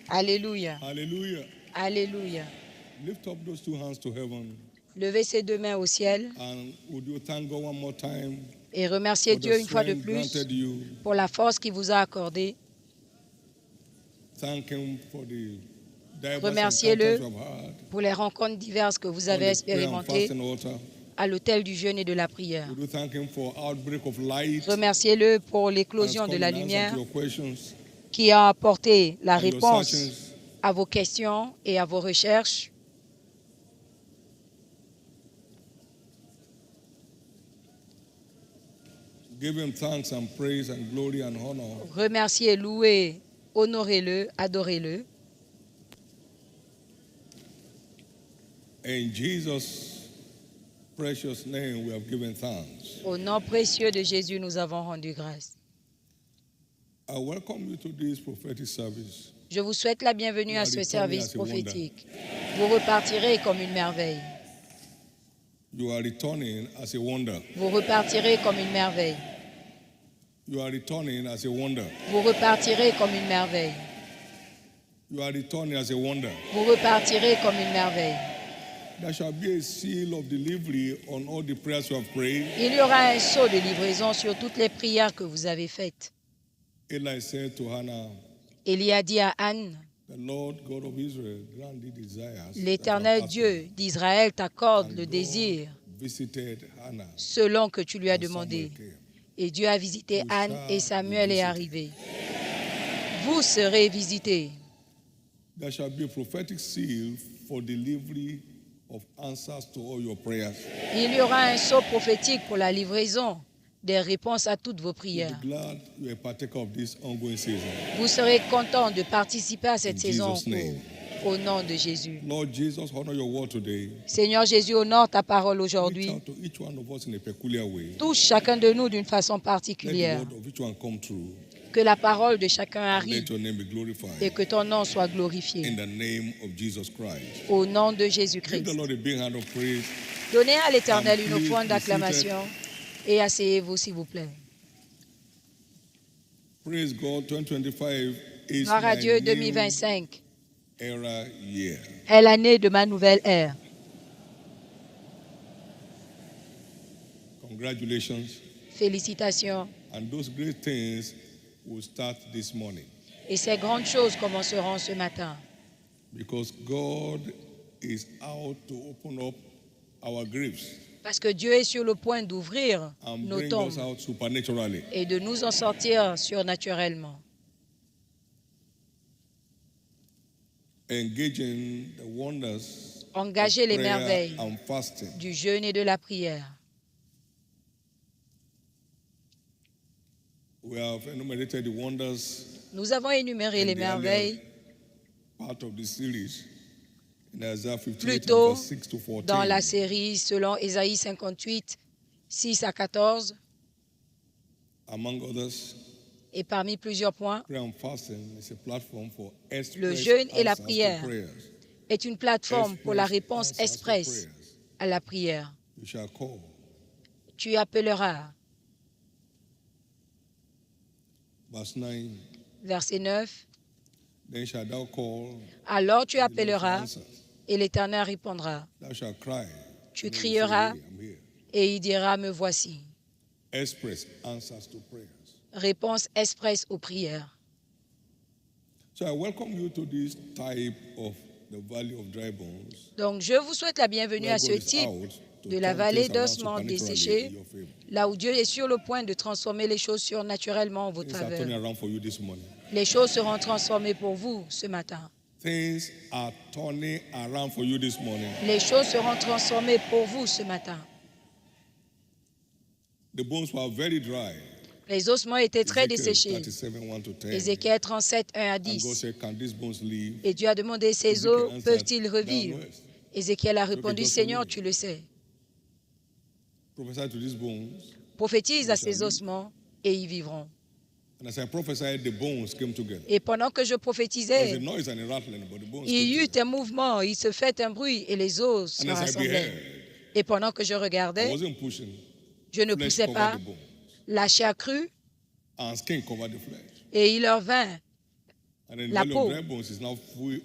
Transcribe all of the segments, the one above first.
Alléluia. Hallelujah. Alléluia. Lift up those two hands to heaven. Levez ses deux mains au ciel And would you thank God one more time et remercier for the Dieu une fois de strength plus granted you? pour la force qu'il vous a accordée. Thank Him for the diverse Remerciez-le encounters we have had pour les rencontres diverses que vous on avez the prayer and expérimentées fasting altar. à l'autel du jeûne et de la prière. Would you thank Him for outbreak of light Remerciez-le pour and l'éclosion de come la in answer lumière to your questions qui a apporté la and your réponse searchings. à vos questions et à vos recherches. Give Him thanks and praise and glory and honor. Remerciez, louez, honorez-le, adorez-le. In Jesus' precious name we have given thanks. Au nom précieux de Jésus, nous avons rendu grâce. I welcome you to this prophetic service. Je vous souhaite la bienvenue You à are ce returning service as a wonder. prophétique. Vous repartirez comme une merveille. You are returning as a wonder. Vous repartirez comme une merveille. You are returning as a wonder. Vous repartirez comme une merveille. You are returning as a wonder. Vous repartirez comme une merveille. There shall be a seal of delivery on all the prayers you have prayed. Il y aura un sceau de livraison sur toutes les prières que vous avez faites. Eli said to Hannah, Élie a dit à Anne, the Lord God of Israel grant thee desires. l'Éternel Dieu d'Israël t'accorde le And désir God visited Hannah. selon que tu lui as And demandé. Samuel came. Et Dieu a visité You Anne shall et Samuel be est visited. arrivé. Vous serez visités. There shall be a prophetic seal for delivery of answers to all your prayers. Il y aura un sceau prophétique pour la livraison des réponses à toutes vos You'll prières. be glad you are a partaker of this ongoing season. Vous serez content de participer à cette In saison en Jesus' name. cours. Au nom de Jésus. Lord Jesus, honor your word today. Seigneur Jésus, honore ta parole Reach aujourd'hui. out to each one of us in a peculiar way. Touche chacun de nous d'une façon Let the particulière. word of each one come true. Que la parole de chacun And arrive let your name be glorified. et que ton nom soit In glorifié. the name of Jesus Christ. Au nom de Give Jésus-Christ. the Lord a big hand of praise. Donnez à l'Éternel And une please offrande be d'acclamation et asseyez-vous s'il vous plaît. Praise God. 2025 is Gloire à my Dieu, new 2025 era year. est l'année de ma nouvelle ère. Congratulations. Félicitations. And those great things will start this morning Et ces grandes choses commenceront ce matin. because God is out to open up our graves Parce que Dieu est sur le point d'ouvrir and nos bring us tombes out supernaturally. et de nous en sortir surnaturellement. Engaging the wonders Engager of les prayer merveilles and fasting. du jeûne et de la prière. We have enumerated the wonders, Nous avons énuméré les the merveilles part of this series in Isaiah 58 plus and tôt verse 6 to 14. dans la série selon Ésaïe 58, 6 à 14. Among others, Et parmi plusieurs points, prayer and fasting is a platform for le express jeûne et la answers to prière prayers. est une plateforme pour la réponse Express answers to express prayers. à la prière. You shall call. Tu appelleras. Verse 9. Verset 9. Then shalt thou call, Alors tu and the Lord shall appelleras answer. et l'Éternel répondra. Thou shalt cry. Tu and he will say, crieras "Here, I'm here." et il dira, me voici. Express answers to prayers. Réponse express aux prières. So I welcome you to this type of the valley of dry bones. Donc je vous souhaite la bienvenue where à ce God is type out to de la turn vallée things around d'ossements supernaturally desséchés, in your favor. là où Dieu est sur le point de transformer les choses surnaturellement en votre Things are turning faveur. around for you this morning. Les choses seront transformées pour vous ce matin. Things are turning around for you this morning. Les choses seront transformées pour vous ce matin. The bones were very dry. Les ossements étaient très Ezekiel desséchés. 37, 1 to 10. Ézéchiel 37, 1 à And God 10. said, can these bones live? Et Dieu a demandé, ces Ezekiel os answered, peuvent-ils "Thou revivre? knowest." Ézéchiel a répondu, just Seigneur, follow me. tu le sais. Prophesy to these bones. Prophétise à They shall ces live. ossements et ils vivront. And as I prophesied, the bones came together. Et pendant que je There was a prophétisais, noise and a rattling, but the bones il y came eut together. un mouvement, il se fait un bruit et les os se And as I rassemblaient. beheld, Et pendant que je I regardais, wasn't pushing. je ne Flesh poussais covered pas, the bones. la chair crue And skin covered the flesh. et il leur vint And then the la valley peau. of dry bones is now full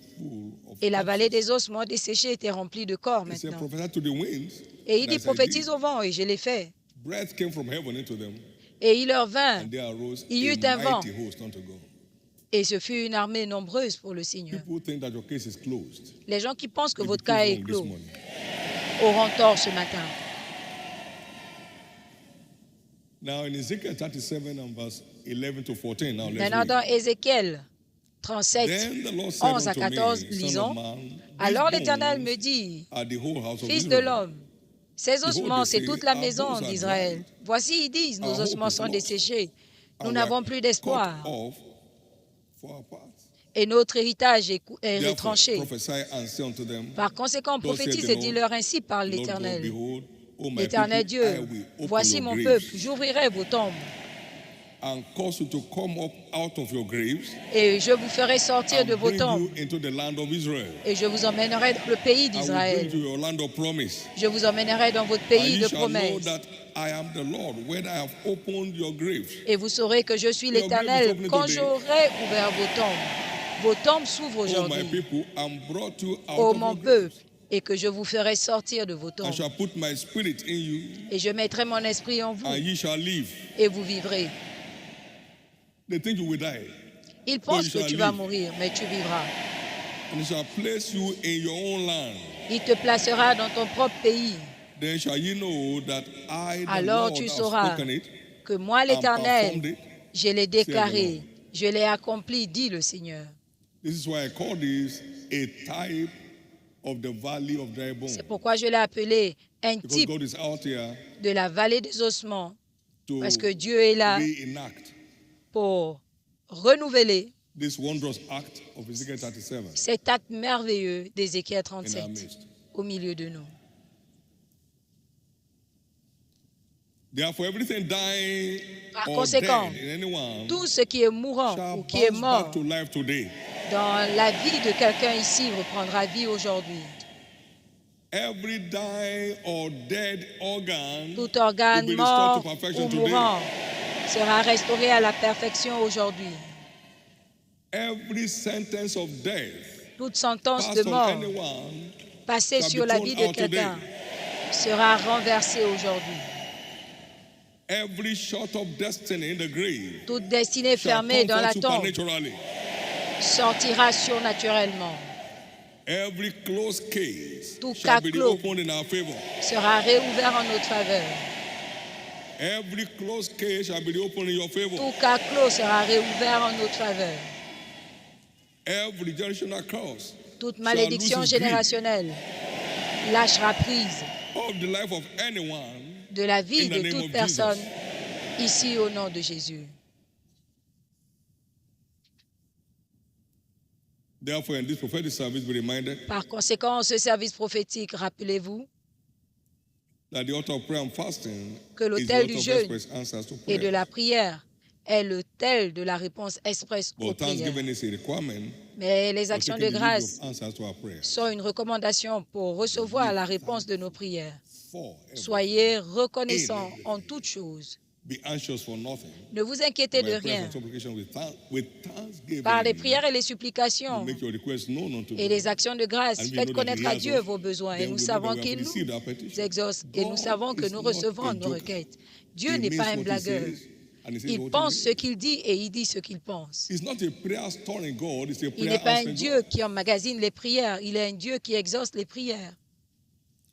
of Et la vallée corpses. des ossements desséchés était remplie de corps He said, maintenant. prophesy to the winds. Et il And dit, I said, prophétise "Did." au vent, et je l'ai fait. Breath came from heaven into them, Et il leur vint, and there arose il y eut a un vent, mighty host unto God. et ce fut une armée nombreuse pour le Seigneur. People think that your case is closed. Les gens qui pensent que They votre be proved cas est wrong this clos morning. auront tort ce matin. Now in Ezekiel 37 and verse 11 to 14, now let's Maintenant, read. dans Ézéchiel 37, Then the Lord said 11 à unto 14, me, Son lisons. of man, these Alors l'Éternel bones me dit, are the whole house of Fils de Israel. l'homme, ces ossements, c'est they toute say, la our maison bones are d'Israël. dried, Voici, ils disent, nos our hope ossements is sont lost, desséchés. Nous and we n'avons are plus cut d'espoir. off for our part. Et notre héritage est Therefore, retranché. prophesy and say unto them, Par conséquent, Thus saith prophétise the et Lord, dis-leur ainsi par Lord God, l'Éternel. behold, O my L'Éternel people, I Dieu, will open voici your mon graves peuple, j'ouvrirai vos tombes and cause you to come up out of your graves et je vous ferai sortir and de vos bring tombes you into the land of Israel. et je vous emmènerai dans le pays I will bring d'Israël. you your land of promise. Je vous emmènerai dans votre And pays ye de shall know promesse. that I am the Lord when I have opened your graves. Et vous saurez que je suis Your grave is l'Éternel opening quand today. j'aurai ouvert vos tombes. Vos tombes s'ouvrent O my aujourd'hui, people, and brought you out ô of mon your graves. peuple, et que je vous ferai sortir de vos I tombes. shall put my spirit in you, Et je mettrai mon esprit en vous, and ye shall live. et vous vivrez. They think you will die, Ils pensent que shall tu vas live. mourir, mais tu vivras. and he shall place you in your own land. Il te placera dans ton propre pays. Then shall ye know that I, the Alors Lord, tu have sauras spoken it, que moi, and performed l'Éternel, it. je l'ai saith the déclaré, Lord. je l'ai accompli, dit le Seigneur. This is why I call this a type of the valley of dry bones. C'est pourquoi je l'ai appelé un Because type God is out here de la vallée des ossements, to parce que Dieu est là reenact pour renouveler this wondrous act of Ezekiel 37 cet acte merveilleux d'Ézéchiel in our 37 midst. au milieu de nous. Therefore, everything dying Par or conséquent, dead in anyone tout ce qui est mourant shall ou qui est bounce mort back to life today. dans la vie de quelqu'un ici reprendra vie aujourd'hui. Every dying or dead organ Tout will organe be restored mort to perfection ou today. mourant sera restauré à la perfection aujourd'hui. Every sentence of death Toute sentence de passed on mort anyone passée shall sur be la thrown vie de out today. quelqu'un sera renversée aujourd'hui. Every shot of destiny in the grave Toute destinée shall fermée come dans la forth tombe supernaturally. sortira surnaturellement. Every closed case Tout shall cas be clos opened in our favor. sera réouvert en notre faveur. Every closed case shall be opened in your favor. Tout cas clos sera réouvert en notre faveur. Every generational curse Toute shall malédiction lose its grip générationnelle lâchera prise of the life of anyone de la vie in the de name toute of personne Jesus. ici au nom de Jésus. Therefore, in this prophetic service, be reminded Par conséquent, ce service prophétique, rappelez-vous that the altar of prayer and fasting que is the l'autel altar du of jeûne express answers to et de prayer. la prière est l'autel de la réponse expresse aux But prières. thanksgiving is a requirement Mais les for actions taking de the grâce lead of answers to our prayers. sont une recommandation pour recevoir la réponse de nos prières. For everything. Soyez reconnaissants en toutes choses. Be anxious for nothing. Ne vous inquiétez de By prayer rien. and supplication with thanksgiving, Par les prières et les you supplications make your requests known unto et God. les actions de grâce, And we faites know that He connaître à hears Dieu us. vos besoins. Et Then nous we know savons that we qu'il have received nous our petition. exauce. Et nous God savons que is nous not recevons a nos joker. requêtes. Dieu He n'est means pas un what he blagueur. says, and he says Il what he pense ce means. qu'il dit et il dit ce qu'il pense. It's not a prayer storing God, it's a Il prayer n'est pas un answering Dieu God. qui emmagasine les prières. Il est un Dieu qui exauce les prières.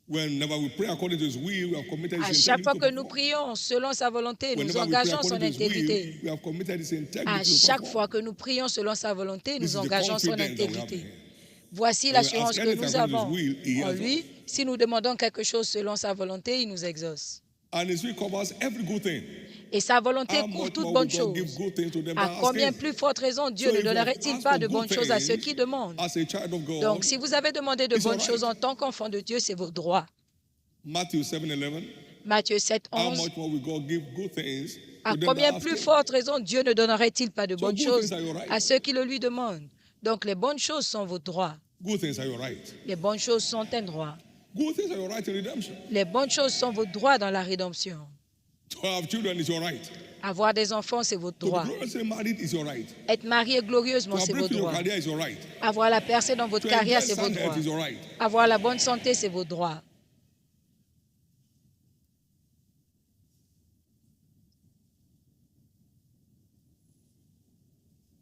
Whenever we pray according to His will, we have committed À His chaque integrity fois to que nous perform. prions selon sa volonté, nous Whenever we pray engageons son according to His will, intégrité. we have committed His À integrity to chaque perform. fois que nous prions selon sa volonté, This nous is the engageons son confidence that we have in intégrité. Him. Voici When we l'assurance ask que anything nous according to His avons will, He en hears lui. us. Si nous demandons quelque chose selon sa volonté, il nous exauce. And His will covers every good thing. Et sa volonté How couvre much toute more bonne will God give chose. good things to them À that ask combien Him? plus forte raison Dieu So ne if you have donnerait-il asked pas for de good bonnes choses à ceux things qui demandent? as a child of God, Donc, si vous avez demandé de it's bonnes all right. choses en tant qu'enfant de Dieu, c'est votre droit. Matthew 7:11. Matthieu 7, How 11. much more will God give good things À to them combien that ask plus Him? forte raison Dieu ne donnerait-il pas de So bonnes good choses things are your right. à ceux qui le lui demandent? Donc, les bonnes choses sont votre droit. Good things are your right. Les bonnes choses sont un droit. Good things are your right in redemption. Les bonnes choses sont votre droit dans la rédemption. To have children is your right. Avoir des enfants, c'est votre To be droit. gloriously married is your right. Être marié glorieusement, To c'est have votre breakthrough in your droit. career is your right. Avoir la percée dans votre To carrière, enjoy c'est votre sound health droit. is your right. Avoir la bonne santé, c'est votre droit.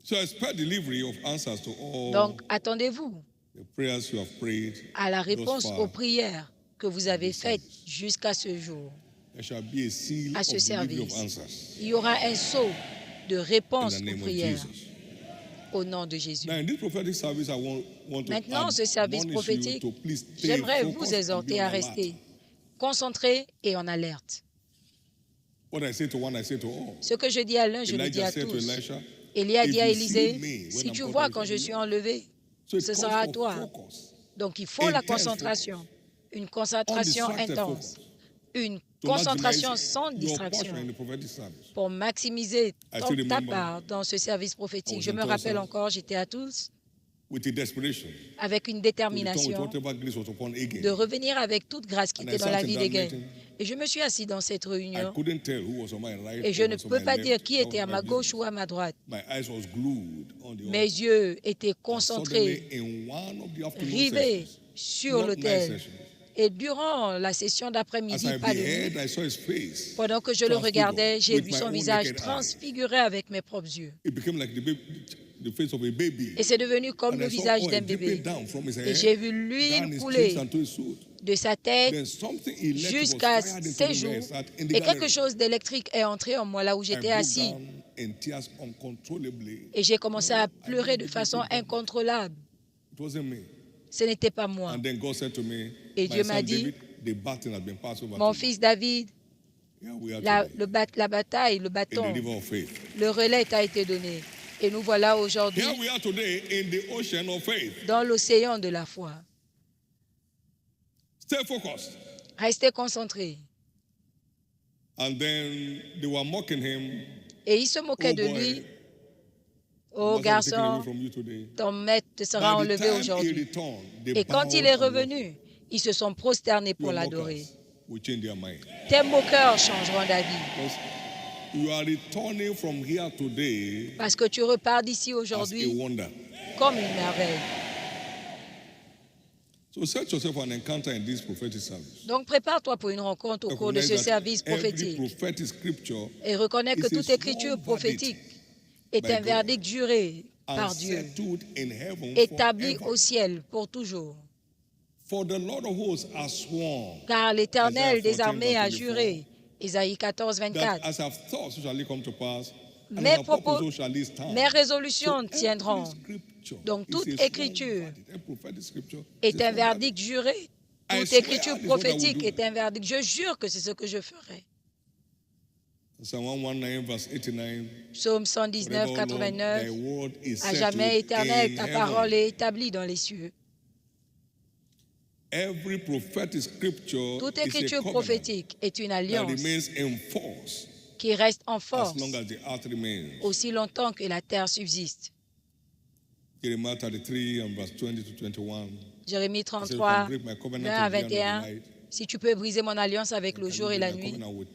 So expect delivery of answers to all Donc, attendez-vous the prayers you have prayed à la thus réponse far. aux prières que vous avez this faites service. jusqu'à ce jour, There shall be a seal à of ce delivery of service. answers Il y aura un sceau de in réponse the aux name of prières Jesus. au nom de Jésus. Now, in this prophetic service, I want to Maintenant, ce service admonish you prophétique, to please stay j'aimerais vous focused and be exhorter on à alert. rester concentrés et en alerte. What I say to one, I say to all. Ce que je dis à l'un, je le dis Elijah à said to tous. Elisha, Élie a if dit à you see Élisée, me when si I'm tu caught vois up, quand you je shall suis know. enlevé, So it ce calls sera à for toi. focus, Donc il faut la intense concentration, focus, une concentration undistracted intense, focus, une to concentration maximize sans your distraction portion in the prophetic service. pour maximiser I ta still remember part dans ce service I prophétique. was Je in me rappelle Tulsa encore, j'étais à tous with a desperation avec une to return with détermination whatever grace was upon Agin. de revenir avec toute grâce qui And était I dans la sat in vie that d'Égain. meeting. Et je me suis assis dans cette I réunion couldn't tell who was on my right, et je who ne was on peux my pas left. dire qui That était was à my ma gauche business. ou à ma droite. My eyes was glued on the Mes altar. yeux étaient And concentrés, suddenly, in one of the afternoon rivés sessions, sur not night l'autel. sessions, Et durant la session as d'après-midi, I pas de beheld, nuit, I saw his face pendant que je le transfigured regardais, j'ai with vu my son own visage naked eyes. transfiguré avec mes propres yeux. It became like the face of a baby. Et c'est devenu comme And le I saw visage oil d'un dripping bébé. down from his Et head, j'ai vu down l'huile his cheeks couler and to his suit. de sa tête Then something electric was jusqu'à fired into ses me joues. where I sat in the Et quelque gallery. chose d'électrique est entré en moi là où I j'étais broke assis. down in tears uncontrollably. Et j'ai commencé à I pleurer de didn't façon think it incontrôlable. wasn't me. Ce n'était pas moi. And then God said to me, Et my Dieu son m'a dit, David, the baton has been passed over Mon to you. fils David, Here we are la today, bataille, le in the bâton, river of faith. le relais t'a été donné. Et nous voilà aujourd'hui Here we are today in the ocean of faith. dans l'océan de la foi. Stay focused. Restez concentrés. And then they were mocking him. Et il se moquait Oh de boy, lui. the Oh master will be taken away garçon, from you today. ton maître te sera By the enlevé time he aujourd'hui. returned, they Et quand il bowed est and worshipped. revenu, ils se sont prosternés pour Your l'adorer. mockers will change their mind. Tes moqueurs changeront d'avis. Because you are returning from here today Parce que tu repars d'ici as a aujourd'hui wonder. comme une merveille. So set yourself an encounter in this prophetic service. Donc prépare-toi pour une rencontre au cours de ce Recognize that service every prophétique. prophetic scripture Et reconnais que is a toute écriture sworn prophétique est by un God verdict juré and par Dieu, settled in heaven établi forever. au ciel pour toujours. For the Lord of hosts has sworn Car l'Éternel Isaiah des 14, armées a verse 24, juré, Isaïe 14, that 24, as I've thought, so shall it come to pass, and mes as I've purposed, propos, so shall it stand. mes résolutions So tiendront. every scripture Donc is toute a sworn écriture verdict. Every prophetic scripture est is a un sworn verdict juré. I Toute swear écriture this is what I will prophétique do. est un verdict. Je jure que c'est ce que je ferai. Psalm 119, verse 89. Psaume 119, Forever, Lord, 89. thy word is À settled jamais éternel, in ta heaven. parole est établie dans les cieux. Every prophetic scripture Toute is a écriture covenant prophétique est une that alliance remains in force qui reste en as force long as the earth remains. aussi longtemps que la terre subsiste. Jeremiah 33 and verse 20 to 21. Jérémie I said, you 33, can break my covenant 20 à in the end of the 21. night. Si tu peux briser mon alliance avec Can le you jour et break la my nuit, covenant with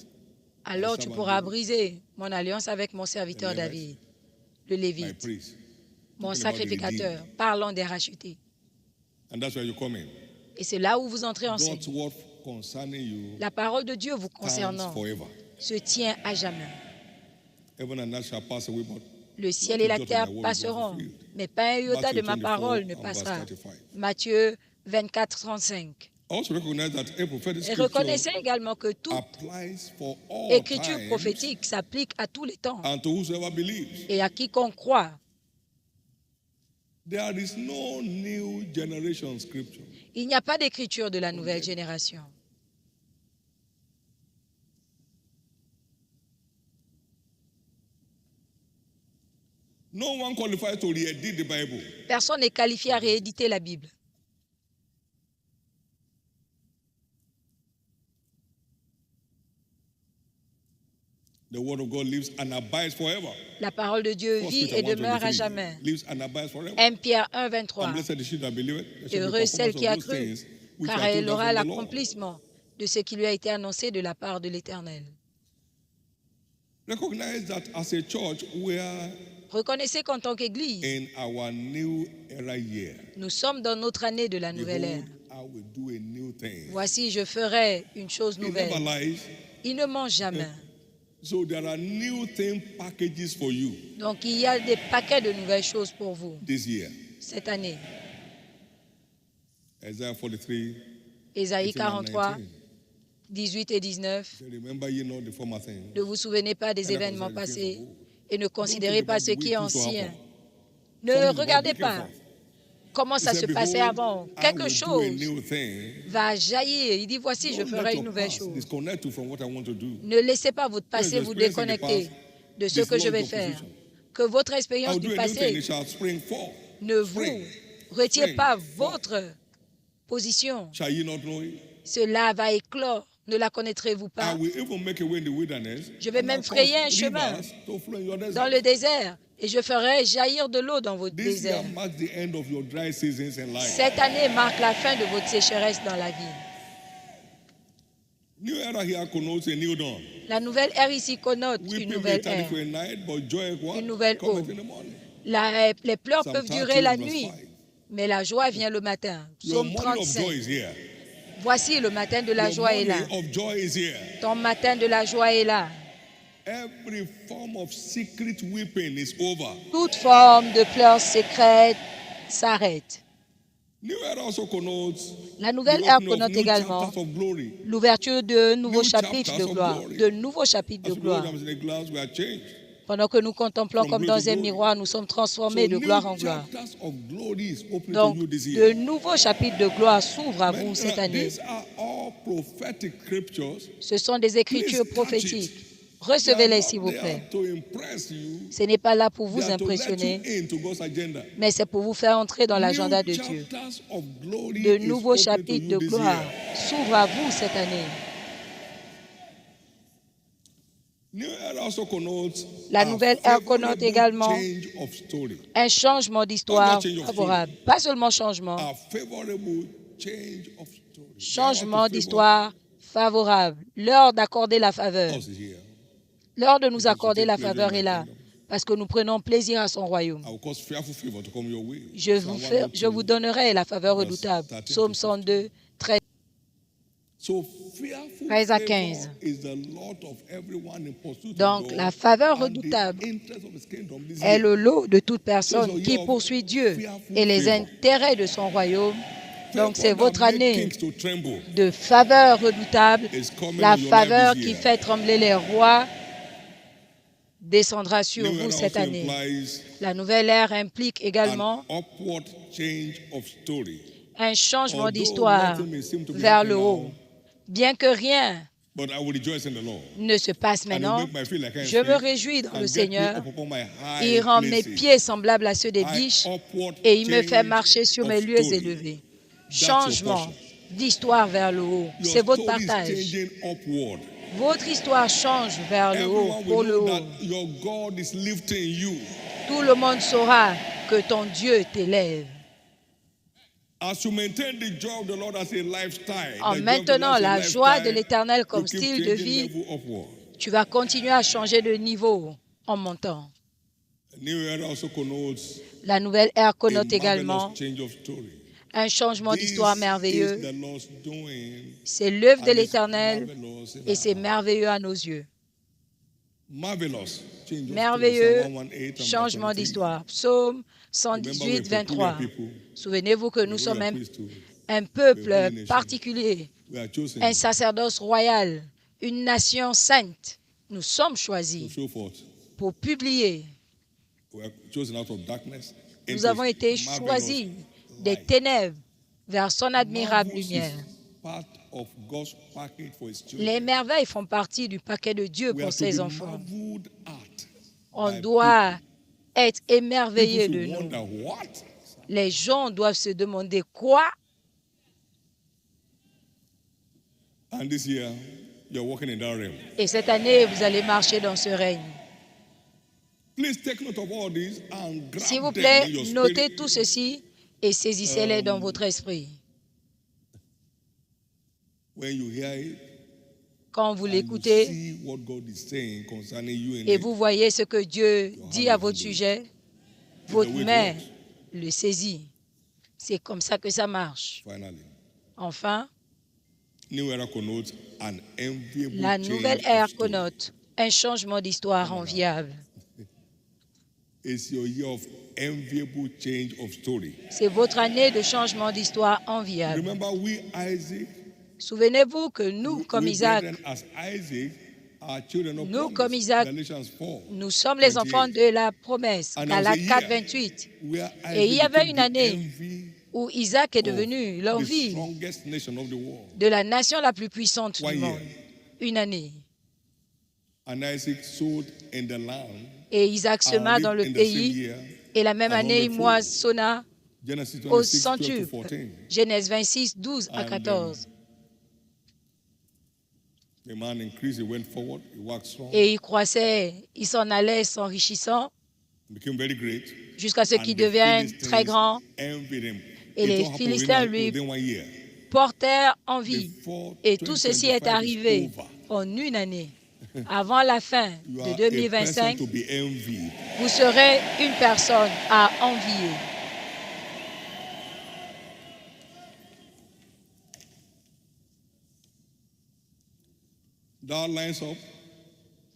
alors my tu servant pourras David, briser mon alliance avec mon serviteur The Levite. David, le my Lévite, priest? mon Talking about the sacrificateur. redeemed. Parlons des rachetés. And that's where you come in. Et c'est là où vous entrez en scène. God's word concerning you La parole de Dieu vous stands concernant forever. se tient à jamais. Heaven and earth shall pass away, but Le ciel et la Not a jot of terre my word will be passeront, fulfilled. mais pas un iota de Matthew ma 24 parole ne and verse passera. 35. Matthieu 24, 35. also recognize that a prophetic Et scripture reconnaissez également que toute applies for all écriture times prophétique s'applique à tous les temps and to whosoever believes. et à quiconque croit. There is no new generation scripture. Il n'y a pas d'écriture de la nouvelle génération. No one qualifies to re-edit the Bible. Personne n'est qualifié à rééditer la Bible. The word of God lives and abides forever. La parole de Dieu 1 vit Peter et demeure à 1:23 jamais. lives and abides forever. 1 Pierre 1, 23. And blessed is she that believeth, there shall be Heureuse celle performance qui a of those cru, things which car are told elle her aura from the Lord. l'accomplissement de ce qui lui a été annoncé de la part de l'Éternel. Recognize that as a church, we are Reconnaissez qu'en tant qu'Église, in our new era year. nous sommes dans notre année de la nouvelle ère. Behold, I will do a new thing. Voici, je ferai une chose He never nouvelle. lies. Il ne ment jamais. So there are new thing packages for you Donc, il y a des paquets de nouvelles choses pour vous this year. cette année. Isaiah 43, Ésaïe 18 and 43, 19. 18 et 19. So remember ye not the former things. Ne vous souvenez pas des And événements concerning things passés of old. et ne Don't considérez think pas about ce the qui way est things will ancien. happen. Ne Something is regardez about to pas kick off. comment He ça se said, passait behold, avant. I Quelque will do a chose new thing. va jaillir. Il dit, voici, je Don't let ferai your une nouvelle past chose. disconnect you from what I want to do. Ne laissez pas votre passé Yes, vous your experience in the déconnecter past de ce que je dislodge vais your faire. position. Que votre I expérience will du do a new thing. passé It shall spring forth. ne Spring. vous retire Spring. pas Forth. votre position. Shall ye not know it? Cela va éclore. Ne la connaîtrez-vous I pas? will even make a way in the wilderness. Je vais and même I'll cause frayer un chemin rivers to flow in your desert. dans le désert et je ferai jaillir de l'eau dans votre This year désert. marks the end of your dry seasons in life. Cette année marque la fin de votre sécheresse dans la vie. New era here connotes a new dawn. La nouvelle ère ici connote une Weeping may nouvelle tarry ère. for a night, but joy what? Une nouvelle Cometh eau. in the morning. Les pleurs Psalm peuvent 30 durer la verse nuit, 5. mais la joie vient le matin. Your Psaume morning of joy 35. is here. Voici le matin de la Your joie est là. morning of joy is here. Ton matin de la joie est là. Every form of secret weeping is over. Toute forme de pleurs secrètes s'arrête. New era also connotes La the nouvelle ère opening of connote new également chapters of glory. l'ouverture de nouveaux New chapitres de chapters of gloire, glory. de nouveaux chapitres de As we gloire. look in the glass, we are changed. Pendant que nous contemplons From comme glory dans to un glory. miroir, nous sommes So transformés de new gloire en gloire. chapters of glory is opening Donc, to you this de year. nouveaux chapitres de gloire s'ouvrent à vous cette année. These are all prophetic scriptures. Ce sont des écritures Please catch prophétiques. it. Recevez-les, They s'il are vous not plaît. there to impress you. Ce n'est pas là pour vous They are to let impressionner, you into God's agenda. mais c'est pour vous faire entrer dans l'agenda de New Dieu. chapters of glory De is nouveaux opening to chapitres de you this gloire year. s'ouvrent à vous cette année. New era also connotes La a nouvelle ère connote favorable également change of story. un changement d'histoire Not change of favorable. Pas seulement changement, A favorable change of story. changement d'histoire favorable. L'heure d'accorder la faveur. Us here. L'heure de nous accorder la faveur est là, parce que nous prenons plaisir à son royaume. I will cause fearful favor to come your way. Je vous donnerai la faveur redoutable. Psaume 102, 13. So fearful 13 à favor 15. is the lot of everyone in pursuit of Donc, God la faveur and the redoutable interest of his kingdom this est year. le lot de toute personne qui poursuit Dieu et les intérêts de son royaume. Donc, c'est Favor votre that make année kings to tremble de faveur redoutable. is coming La in your faveur life this qui year. fait trembler les rois descendra sur New vous era cette also année. implies La nouvelle ère implique an également upward change of story. un changement Although d'histoire nothing may seem to be vers le happening haut. now, Bien que rien but I will rejoice in the Lord. ne se passe And it will maintenant, make my feet like hinds je me feet, réjouis dans and le get me Seigneur. up upon my high Il rend mes places. pieds semblables à ceux des biches Upward et il me fait change marcher sur of mes lieux story. élevés. That's your Changement portion. d'histoire vers le haut. Your C'est votre story is partage. changing upward. Votre histoire change vers le haut, Everyone pour will le know haut. that your God is lifting you. Tout le monde saura que ton Dieu t'élève. As you maintain the joy of the Lord as a lifestyle, En the joy of the maintenant Lord as a la joie de lifestyle, l'Éternel comme you keep style de changing vie, level upward. tu vas continuer à changer de niveau en montant. A new era also connotes La nouvelle ère a connote également marvelous change of story. un changement This d'histoire is merveilleux. the Lord's doing, C'est l'œuvre de and it's l'Éternel marvelous in et c'est our- merveilleux à nos yeux. Marvelous change of Merveilleux story. Psalm 118 and verse changement 23. d'histoire. Psaume Remember, 118, we're a peculiar 23. people. Souvenez-vous que nous We're sommes a un priesthood. peuple We're a holy nation. particulier, We are chosen un sacerdoce royal, une nation sainte. Nous sommes to choisis show forth. pour publier. We are chosen out of darkness. Nous into avons été His marvelous choisis des light. ténèbres vers son admirable Marvels lumière. is part of God's package for His children. Les merveilles font partie du paquet de Dieu We pour are to ses be enfants. marveled at On by doit être people. émerveillés de People should nous. wonder what? Les gens doivent se demander quoi. And this year, you're walking in that realm. Et cette année, vous allez marcher dans ce règne. Please take note of all this and grab S'il vous them plaît, in your notez spirit. tout ceci et saisissez-les dans votre esprit. When you hear it, quand vous and you l'écoutez see what God is saying concerning you and et it, vous voyez ce que Dieu dit à votre handle it. sujet, It's the votre way it main works. le saisit. C'est comme ça que ça marche. Finally, Enfin, New Era connotes an enviable la nouvelle change ère of story. connote un changement d'histoire enviable. It's your year of enviable change of story. C'est votre année de changement d'histoire enviable. Remember, we Isaac, Souvenez-vous que nous, comme we Isaac, brethren as Isaac, are children of nous, promise. comme Isaac, Galatians 4, nous sommes les enfants 28. de la promesse. And there was a Galates 4, year 28. where Et il y Isaac avait became une the année envy où Isaac est of devenu the l'envie strongest nation of the world. de la nation la plus puissante One du year. monde. Une année. And Isaac sowed in the land Et Isaac sema and dans reaped le in the same pays, year et la même a année, il hundredfold. moissonna Genesis au 26, 12 to centuple. 14. Genèse 26, 12 à And, 14. The man increased, he went forward, he waxed strong, Et il croissait, il s'en allait s'enrichissant became very great. jusqu'à ce And qu'il the devienne Philistines très grand. envied him. Et It les all happened Philistins lui within 1 year. portèrent envie. Before Et tout ceci est 2025 is arrivé over, en une année. Avant la fin you de are a person 2025, to be envied. vous serez une personne à envier. That lines up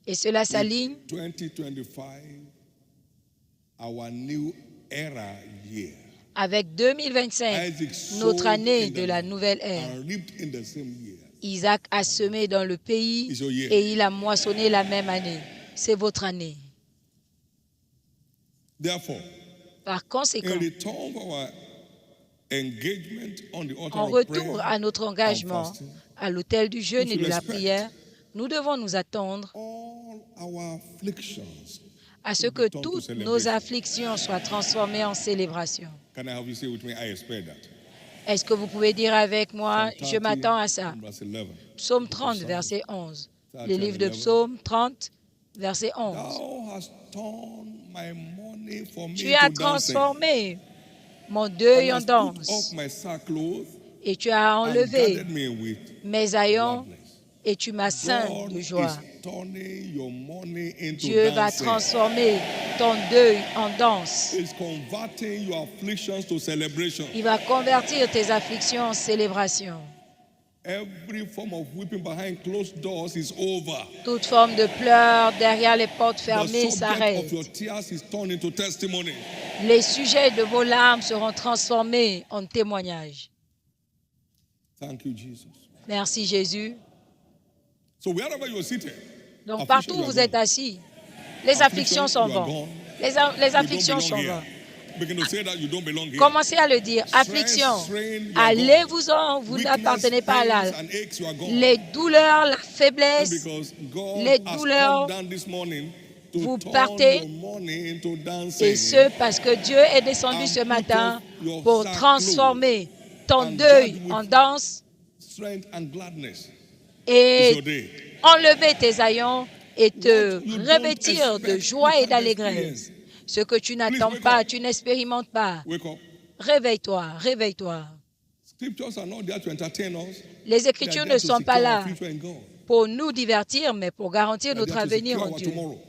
Et cela s'aligne 2025, our new era year. avec 2025, Isaac sowed notre année in the de la land nouvelle ère. and reaped in the same year. Isaac a semé dans le pays It's your year. et il a moissonné la même année. C'est votre année. Therefore, Par conséquent, in return for our engagement on the altar en of retour prayer à notre and engagement fasting, à l'autel du jeûne we et de should la expect prière, nous devons nous attendre all our afflictions à ce que to be turned to toutes nos celebration. afflictions soient transformées en célébration. Can I have you say with me, I expect that? Est-ce que vous pouvez dire avec moi, Psalm je m'attends à ça? 30, verse 11. Psaume Book of 30, Psalms. verset 11. 30 Le livre de and 11. Psaume 30, verset 11. Thou hast turned my mourning for me Tu as to dancing, transformé mon deuil and en hast put danse off my sackcloth et tu as and enlevé gathered me with mes haillons gladness. et tu m'as ceint God de joie. is turning your mourning into Dieu va dancing. transformer ton deuil en danse. He's converting your afflictions to celebration. Il va convertir tes afflictions en célébration. Every form of weeping behind closed doors is over. Toute forme de pleurs derrière les portes The fermées subject s'arrête. of your tears is turned into testimony. Les sujets de vos larmes seront transformés en témoignages. Thank you, Jesus. Merci Jésus. So wherever you're seated, Donc affliction, partout où you are vous êtes gone. assis, les afflictions s'en you are vont. gone. Les You afflictions don't s'en belong vont. here. Begin to say that you don't belong here. Commencez à le dire. Affliction. Strain, you are Allez-vous-en, vous Weakness, n'appartenez pas à pains la. and aches, you are gone. Les douleurs, la faiblesse, Because God les has douleurs, come down this morning to vous turn partez. your morning into dancing. Et ce, parce que Dieu est descendu And ce put matin off your pour sackcloth transformer ton and deuil God with en danse Strength and gladness is et your day. enlever tes haillons et te What you don't revêtir de expect, joie you et can't d'allégresse. experience. Ce que tu n'attends wake pas, up. tu n'expérimentes pas. Wake up. Réveille-toi, réveille-toi. Scriptures are not there to entertain us. Les They are Écritures there ne to sont pas secure là our future in God. pour nous divertir, mais pour garantir They are notre there to avenir secure en our Dieu tomorrow.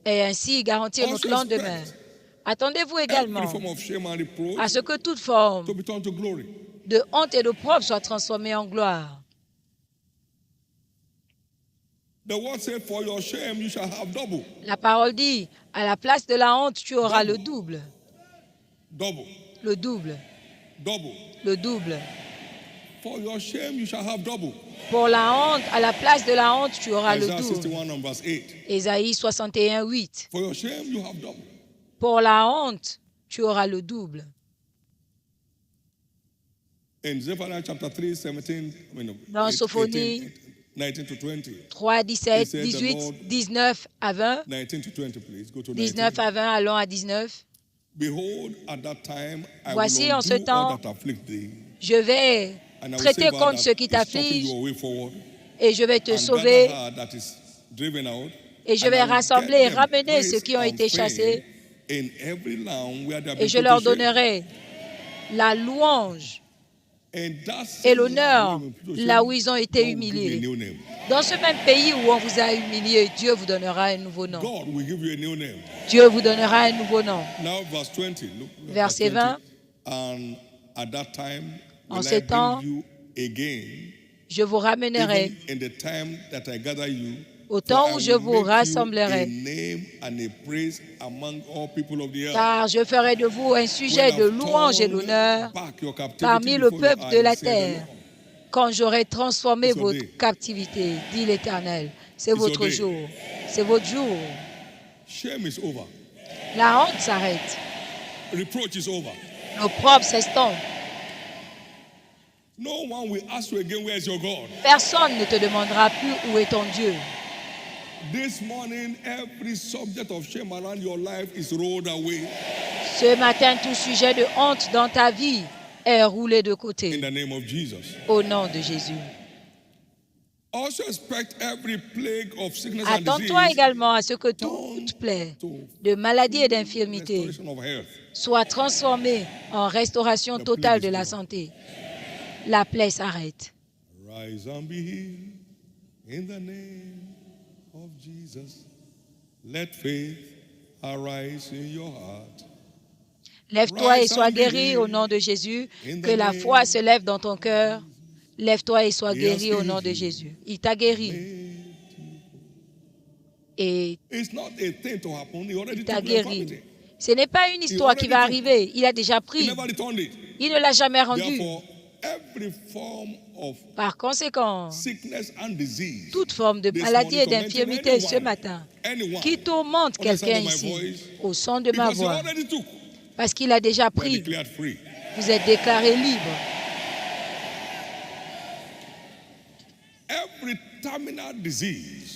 et ainsi garantir Also notre lendemain. expect Attendez-vous Every également form of shame and reproach à ce que toute forme to be turned to glory. de honte et d'opprobre soit transformée en gloire. The word said, for your shame you shall have double. La parole dit, à la place de la honte, tu auras le double, Double. le double, Double. le double. For your shame you shall have double. Pour la honte, à la place de la honte, tu auras le Isaiah double. 61 and verse 8. Ésaïe 61, 8. For your shame you have double. Pour la honte, tu auras le double. In Zephaniah chapter 3, 17, Dans 18, Sophonie 19 to 20. 3, 17, He said, the 18, Lord- 19 à 20. 19 to 20, please. Go to 19 19. à 20, allons à 19. Behold, at that time I Voici will en ce undo temps, all that afflict thee, Je vais and I will traiter save her contre that ceux qui is stopping t'affligent you away forward, et je vais te and sauver gather her that is driven out, et je and vais I will rassembler get et them ramener praise ceux qui ont and été fame chassés in every land where they have et been je put leur to shame. donnerai la louange et l'honneur là où ils ont été humiliés. Dans ce même pays où on vous a humilié, Dieu vous donnera un nouveau nom. Dieu vous donnera un nouveau nom. Verset 20. En ce temps, je vous ramènerai au temps où je vous rassemblerai, car je ferai de vous un sujet de louange et d'honneur parmi le peuple de la terre, quand j'aurai transformé votre captivité, dit l'Éternel. C'est votre jour. C'est votre jour. La honte s'arrête. L'opprobre s'estompe. Personne ne te demandera plus où est ton Dieu. Ce matin, tout sujet de honte dans ta vie est roulé de côté. Au nom de Jésus. Attends-toi également à ce que toute plaie de maladie et d'infirmité soit transformée en restauration totale de la santé. La plaie s'arrête. Rise and be healed in the name of Jesus. Let faith arise in your heart. Lève-toi et sois guéri au nom de Jésus. Que la foi se lève dans ton cœur. Lève-toi et sois guéri au nom de Jésus. Il t'a guéri. Et il t'a guéri. Ce n'est pas une histoire qui va arriver. Il a déjà pris. Il ne l'a jamais rendu. Par conséquent, toute forme de maladie et d'infirmité ce matin qui tourmente quelqu'un ici au son de ma voix, parce qu'il a déjà pris, vous êtes déclaré libre.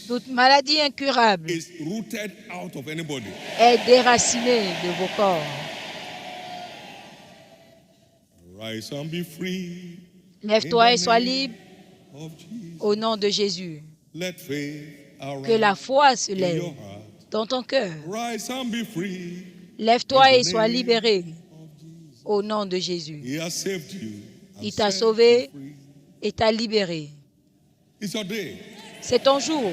Toute maladie incurable est déracinée de vos corps. Lève-toi et sois libre au nom de Jésus. Que la foi se lève dans ton cœur. Lève-toi et sois libéré au nom de Jésus. Il t'a sauvé et t'a libéré. C'est ton jour.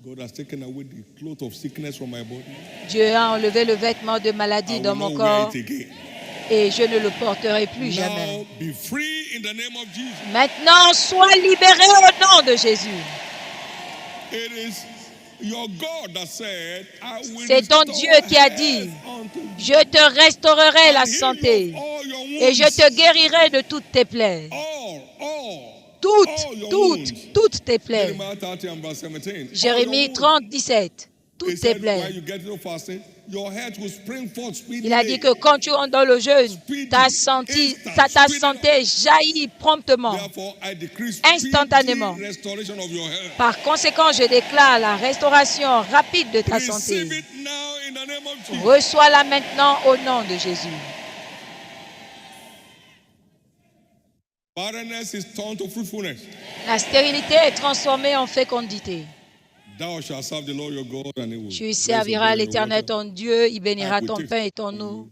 God has taken away the cloth of sickness from my body. Dieu a enlevé le vêtement de maladie dans mon corps et je ne le porterai plus jamais. Be free in the name of Jesus. Maintenant, sois libéré au nom de Jésus. It is your God that said, I will C'est ton restore Dieu qui a dit, health unto you. je te restaurerai la I heal santé you of all your et je wounds. te guérirai de toutes tes plaies. Toutes tes plaies. Jeremiah 30 and verse 17. Jérémie 30, 17. Toutes He tes said, plaies. when you get into fasting, your health will spring forth speedily. Il a dit que quand tu entres dans le jeûne, ta santé jaillit promptement, Therefore, I decree instantanément. speedy restoration of your health. Par conséquent, je déclare la restauration rapide de ta santé. Receive it now in the name of Jesus. Reçois-la maintenant au nom de Jésus. Barrenness is turned to fruitfulness. La stérilité est transformée en fécondité. Thou shalt serve the Lord your God, and he will Tu bless serviras your bread and l'Éternel water. ton Dieu, il bénira ton pain et ton eau.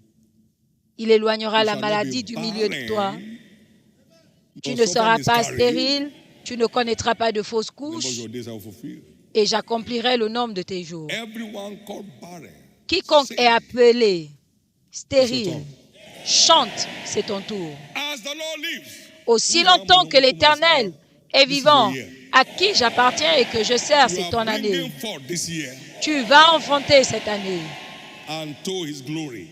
Il éloignera You la shall not maladie be du milieu de toi. barren, Tu nor ne suffer seras pas miscarriage. stérile, tu ne connaîtras pas de fausses Number of couches your days are fulfilled. et j'accomplirai le nombre de tes jours. Everyone called barren, Quiconque sing. est appelé stérile, tour. chante, c'est ton tour. As the Lord lives, Aussi longtemps que l'Éternel est vivant, à qui j'appartiens et que je sers, you c'est are ton bringing année. forth this year Tu vas enfanter cette année unto his glory.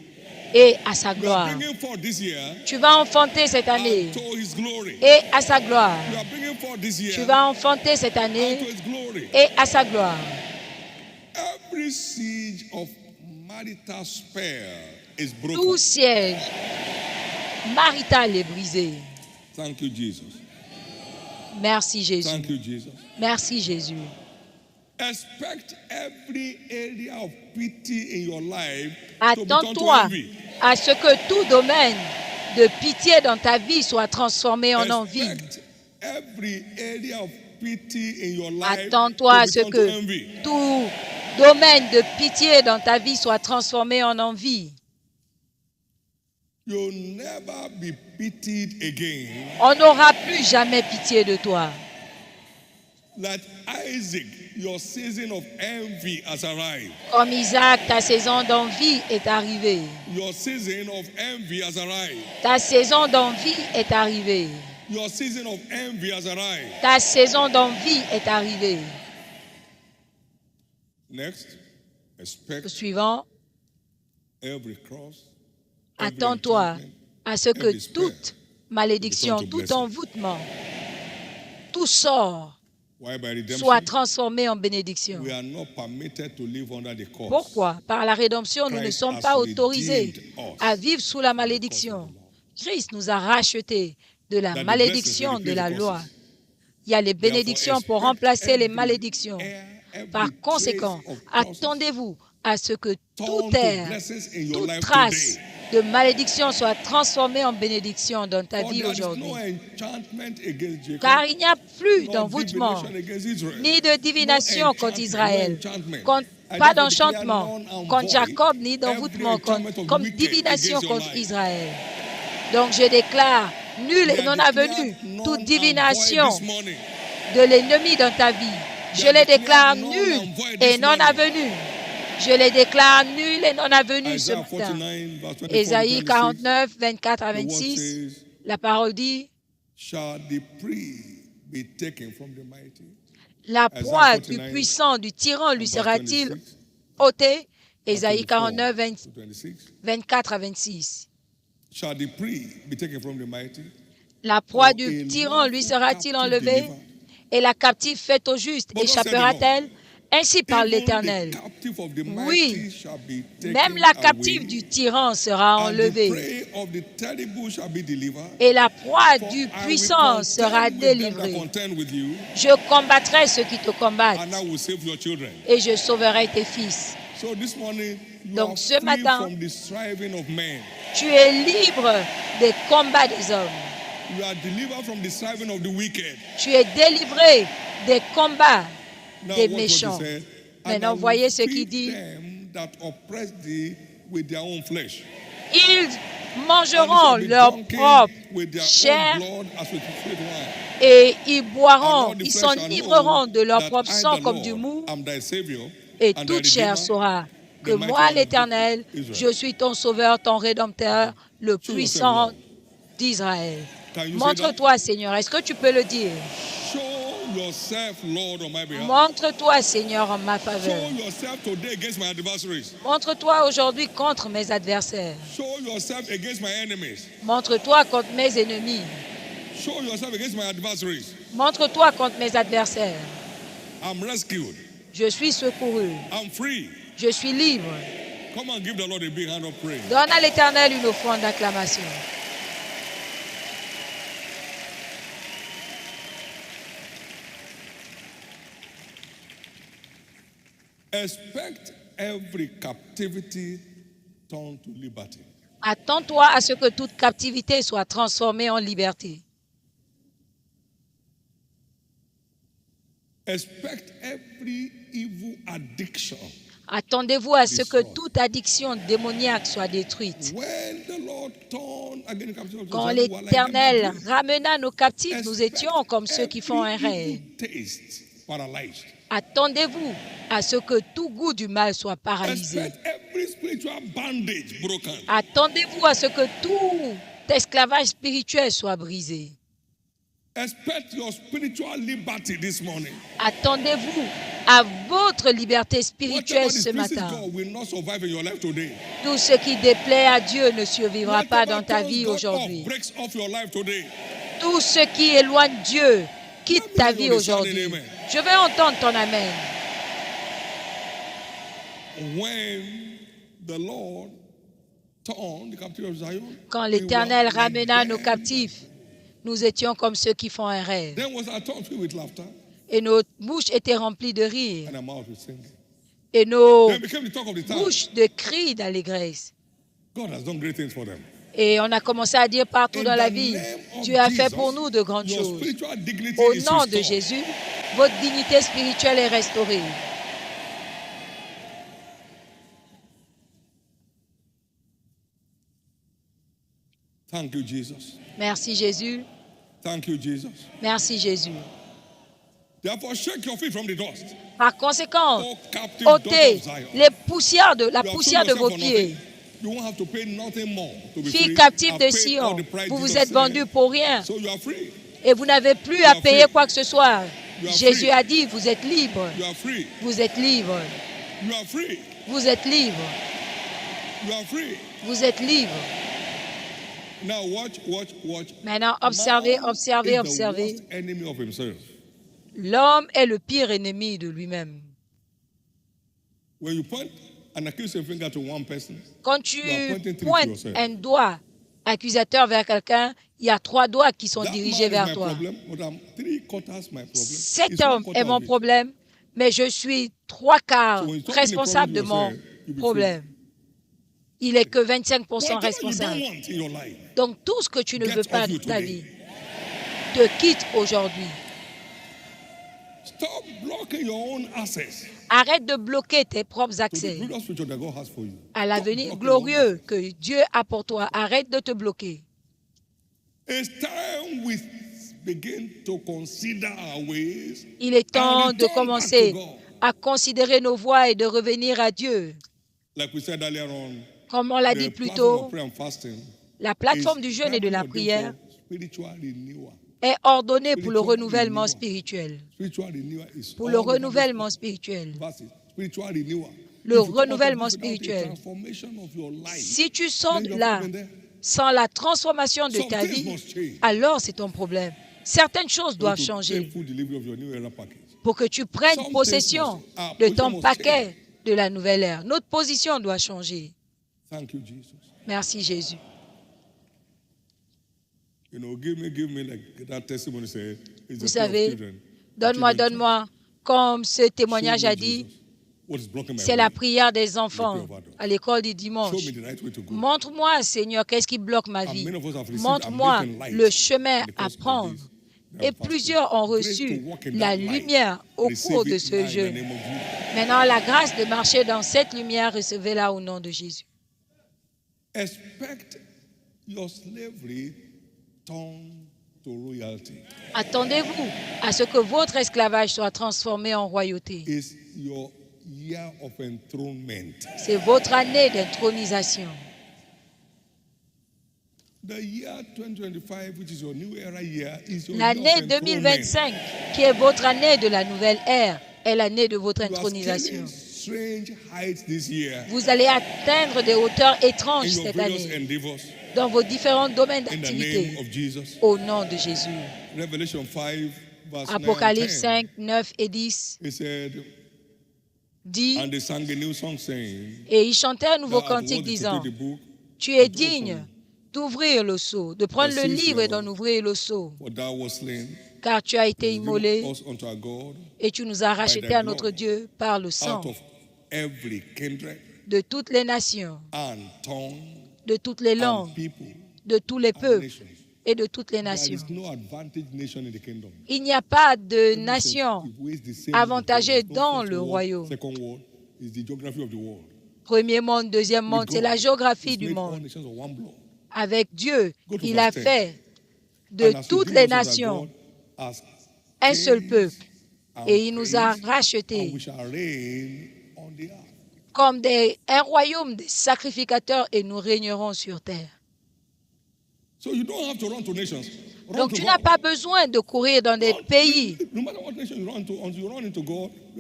et à sa You are gloire. bringing forth this year Tu vas enfanter cette année unto his glory. et à sa gloire. You are bringing forth this year Tu vas enfanter cette année unto his glory. et à sa gloire. Every siege of marital spare is broken. Tout siège marital est brisé. Thank you, Jesus. Merci Jésus. Thank you, Jesus. Merci Jésus. Attends-toi à ce que tout domaine de pitié dans ta vie soit transformé en envie. Attends-toi à ce que tout domaine de pitié dans ta vie soit transformé en envie. On n'aura plus jamais pitié de toi. Comme Isaac, ta saison d'envie est arrivée. Ta saison d'envie est arrivée. Ta saison d'envie est arrivée. Le suivant. Attends-toi à ce que toute malédiction, tout envoûtement, tout sort soit transformé en bénédiction. Pourquoi? Par la rédemption, nous ne sommes pas autorisés à vivre sous la malédiction. Christ nous a rachetés de la malédiction de la loi. Il y a les bénédictions pour remplacer les malédictions. Par conséquent, attendez-vous à ce que toute air, toute trace de malédiction soit transformée en bénédiction dans ta vie aujourd'hui. Car il n'y a plus d'envoûtement, ni de divination contre Israël, pas d'enchantement contre Jacob, ni d'envoûtement comme divination contre Israël. Donc je déclare nul et non avenu toute divination de l'ennemi dans ta vie. Je les déclare nuls et non avenus. Je les déclare nuls et non avenus ce matin. Ésaïe 49, 24 à 26, la parole dit, la proie du puissant, du tyran lui sera-t-il ôtée? Ésaïe 49, 24 à 26. La proie du tyran lui sera-t-il enlevée? Et la captive faite au juste échappera-t-elle? Ainsi parle l'Éternel. Oui, même la captive du tyran sera enlevée. Et la proie du puissant sera délivrée. Je combattrai ceux qui te combattent. Et je sauverai tes fils. Donc ce matin, tu es libre des combats des hommes. Tu es délivré des combats des méchants. Maintenant, voyez ce qu'il dit. Ils mangeront leur propre chair et ils boiront, ils s'enivreront de leur propre sang comme du mou. Et toute chair saura que moi, l'Éternel, je suis ton sauveur, ton rédempteur, le puissant d'Israël. Montre-toi, Seigneur. Est-ce que tu peux le dire? Montre-toi, Seigneur, en ma faveur. Montre-toi aujourd'hui contre mes adversaires. Montre-toi contre mes ennemis. Montre-toi contre mes adversaires. Je suis secouru. Je suis libre. Donne à l'Éternel une offrande d'acclamation. Expect every captivity turned to liberty. Attends-toi à ce que toute captivité soit transformée en liberté. Expect every evil addiction. Attendez-vous à ce que toute addiction démoniaque soit détruite. Quand l'Éternel ramena nos captifs, nous étions comme ceux qui font un rêve. Attendez-vous à ce que tout goût du mal soit paralysé. Attendez-vous à ce que tout esclavage spirituel soit brisé. Attendez-vous à votre liberté spirituelle ce matin. Tout ce qui déplaît à Dieu ne survivra pas dans ta vie aujourd'hui. Tout ce qui éloigne Dieu quitte ta vie aujourd'hui. Je vais entendre ton amen. Quand l'Éternel ramena nos captifs, nous étions comme ceux qui font un rêve. Et nos bouches étaient remplies de rire. Et nos bouches de cris d'allégresse. Et on a commencé à dire partout dans la vie, Dieu a fait pour nous de grandes choses. Au nom de Jésus, votre dignité spirituelle est restaurée. Thank you, Jesus. Merci Jésus. Thank you, Jesus. Merci Jésus. Therefore, shake your feet from the dust. Par conséquent, ôtez la poussière de vos pieds. Filles captives de Sion, vous vous êtes vendus pour rien. Et vous n'avez plus à payer quoi que ce soit. Jésus a dit, vous êtes libres. Vous êtes libres. Vous êtes libres. Vous êtes libres. Maintenant, observez. L'homme est le pire ennemi de lui-même. Quand tu pointes un doigt accusateur vers quelqu'un, il y a 3 doigts qui sont dirigés vers toi. Cet homme est mon problème, mais je suis 3/4 responsable de mon problème. Il n'est que 25% responsable. Donc, tout ce que tu ne veux pas de ta vie te quitte aujourd'hui. Arrête de bloquer tes propres accès à l'avenir glorieux que Dieu a pour toi. Arrête de te bloquer. Il est temps de commencer à considérer nos voies et de revenir à Dieu. Comme on l'a dit plus tôt, la plateforme du jeûne et de la prière est ordonnée pour le renouvellement spirituel. Pour le renouvellement spirituel. Le renouvellement spirituel. Si tu sors là sans la transformation de ta vie, alors c'est ton problème. Certaines choses doivent changer pour que tu prennes possession de ton paquet de la nouvelle ère. Notre position doit changer. Merci Jésus. Vous savez, donne-moi, comme ce témoignage a dit, c'est la prière des enfants à l'école du dimanche. Montre-moi, Seigneur, qu'est-ce qui bloque ma vie. Montre-moi le chemin à prendre. Et plusieurs ont reçu la lumière au cours de ce jeûne. Maintenant, la grâce de marcher dans cette lumière, recevez-la au nom de Jésus. Attendez-vous à ce que votre esclavage soit transformé en royauté. C'est votre année d'intronisation. L'année 2025, qui est votre année de la nouvelle ère, est l'année de votre intronisation. Vous allez atteindre des hauteurs étranges cette année dans vos différents domaines d'activité au nom de Jésus. Apocalypse 5, 9 et 10 dit, et ils chantaient un nouveau cantique disant, tu es digne d'ouvrir le sceau, de prendre le livre et d'en ouvrir le sceau, car tu as été immolé et tu nous as rachetés à notre Dieu par le sang de toutes les nations, de toutes les langues, de tous les peuples et de toutes les nations. Il n'y a pas de nation avantagée dans le royaume. Premier monde, deuxième monde, c'est la géographie du monde. Avec Dieu, il a fait de toutes les nations un seul peuple et il nous a rachetés comme un royaume des sacrificateurs et nous régnerons sur terre. Donc tu n'as pas besoin de courir dans des pays.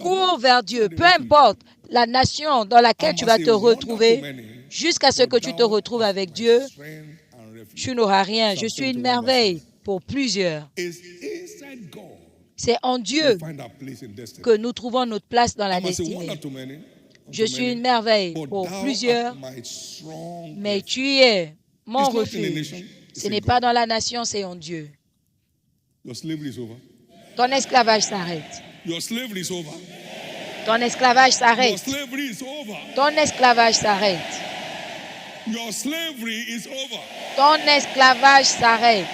Cours vers Dieu, peu importe la nation dans laquelle tu vas te retrouver, jusqu'à ce que tu te retrouves avec Dieu, tu n'auras rien. Je suis une merveille pour plusieurs. C'est en Dieu que nous trouvons notre place dans la destinée. Je suis une merveille pour plusieurs, mais tu es mon refuge. Ce n'est pas dans la nation, c'est en Dieu. Ton esclavage s'arrête. Your slavery is over. Ton esclavage Your s'arrête. slavery is over. Ton esclavage s'arrête. Your slavery is over. Ton esclavage s'arrête.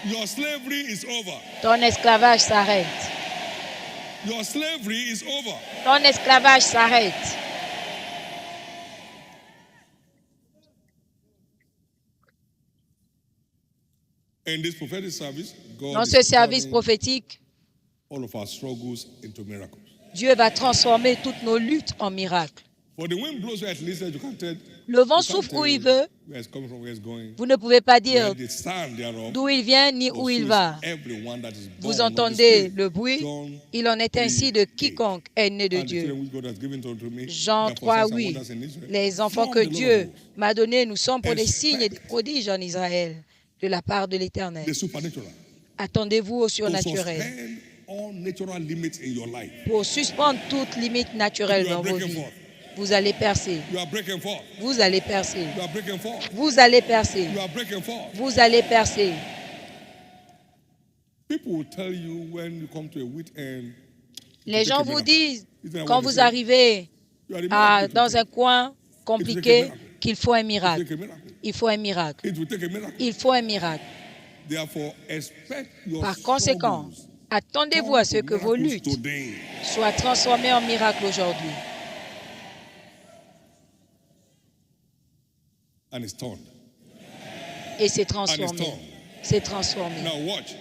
Your slavery is over. Ton esclavage s'arrête. Your slavery is over. Ton esclavage s'arrête. In this prophetic service, God Dans is ce service turning prophétique, all of our struggles into miracles. Dieu va transformer toutes nos luttes en miracles. For the wind blows where it listens, you can't tell. Le vent You can't souffle tell où il veut. where it's coming from, where it's going. Vous ne pouvez pas dire Where the sound thereof, d'où il vient ni but où so il is va. everyone that is born Vous of the entendez Spirit. le bruit. John Il en est ainsi de 3:8. quiconque est né de And the children Dieu. which God has given unto me, Jean therefore signs 3, and 8. wonders in Israel. Les enfants From que the Lord of Dieu hosts. m'a donnés nous sommes pour des Expect signes et des prodiges en Israël de la part de l'Éternel. The supernatural. Attendez-vous au To surnaturel suspend all natural limits in your life. pour suspendre toute limite naturelle You are dans vos breaking vies. forth. Vous allez percer. You are breaking forth. Vous allez percer. You are breaking forth. Vous allez percer. You are breaking forth. Vous allez percer. People will tell you when you come to a wheat end. Les gens vous disent, Isn't that quand what they vous say? arrivez You are a miracle dans today. un coin compliqué, qu'il faut un miracle. Take a miracle. Il faut un miracle. It will take a miracle. Il faut un miracle. Therefore, expect your Par conséquent, struggles attendez-vous à ce que vos luttes today. soient transformées en miracles aujourd'hui. And it's turned. Et c'est transformé. C'est transformé. Now watch.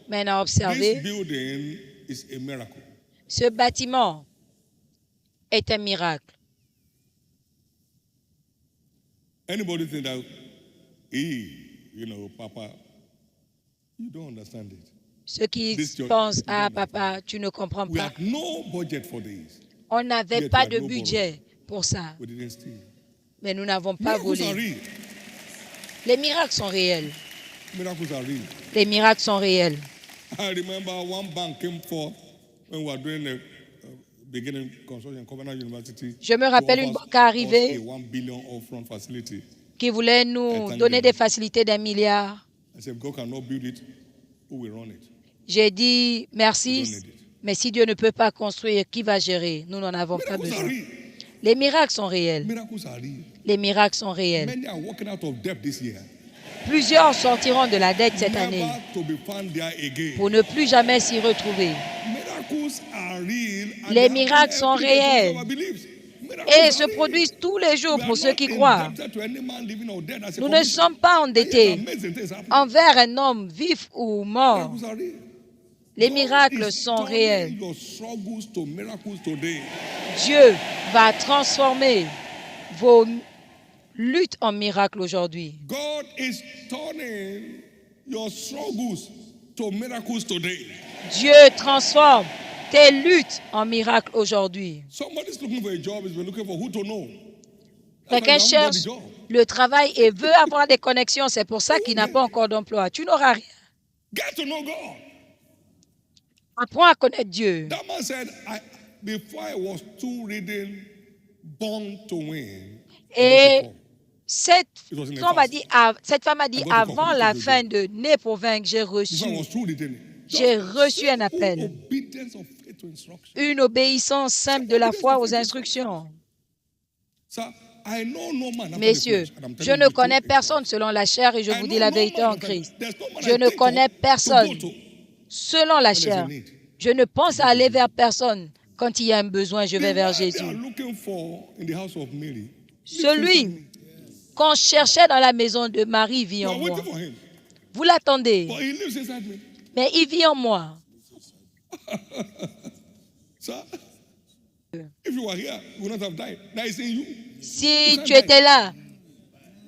Maintenant, This observez, building is a miracle. ce bâtiment est un miracle. Anybody think that, Papa, you don't understand it. Ceux qui This church- pensent, ah papa, tu ne comprends We pas. had no budget for this. On n'avait Yet pas we de had no budget pour ça. We didn't steal. Mais nous n'avons pas Miracles are volé. real. Les miracles sont réels. Miracles are real. Les miracles sont réels. I remember one bank came forth when we were doing the beginning construction, Covenant University. Je me rappelle une banque arrivée A $1 billion upfront facility. qui voulait nous donner des facilités d'1 milliard. I said, God cannot build it, who will run it? J'ai dit merci, mais si Dieu ne peut pas construire, qui va gérer? Nous n'en avons pas Miracles are besoin. real. Les miracles sont réels. Miracles are real. Les miracles sont réels. Many are walking out of debt this year. Plusieurs sortiront de la dette cette année Never to be found there again. pour ne plus jamais s'y retrouver. Miracles are real. And Les they miracles happen sont every day to réels. whoever believes. Miracles Et are se real. produisent tous les jours We are pour ceux not qui croient. indebted to any man living or dead as a Nous ne commission. sommes pas And yet endettés amazing things happen. envers un homme vif ou mort. Miracles are real. Les God miracles is sont turning réels. your struggles to miracles today. Dieu va transformer vos luttes en miracles aujourd'hui. God is turning your struggles to miracles today. Dieu transforme tes luttes en miracles aujourd'hui. Somebody's looking for a job, is looking for who to know. Quelqu'un That's why you haven't got cherche the job. le travail et veut avoir des connexions. C'est pour ça qu'il n'a pas encore d'emploi. Tu n'auras rien. Get to know God. Apprends à connaître Dieu. That man said, before I was too reading, born to win. Et cette It was in the femme a fast. dit, cette femme a dit, I got the avant confirmation la of the fin de Né pour vaincre, j'ai Before I reçu was too reading. J'ai Just reçu un simple appel. obedience of faith to instruction. une obéissance simple de la foi aux instructions. So, I know no man after the Messieurs, flesh, and I'm je telling ne you the connais truth. personne selon la chair et je I vous know dis la no vérité man en after- Christ. there's no man Je I ne think connais of to personne go to. selon la there's a chair. need. Je ne pense à aller vers personne. Quand il y a un besoin, je vais The vers man they are Jésus. looking for in the house of Mary. Celui qu'on cherchait dans la maison de Marie vit You en are moi. waiting for him. Vous l'attendez, But he lives inside me. mais il vit en moi. Sir, if you were here, you would not have died. Now he's in you. Si tu étais là,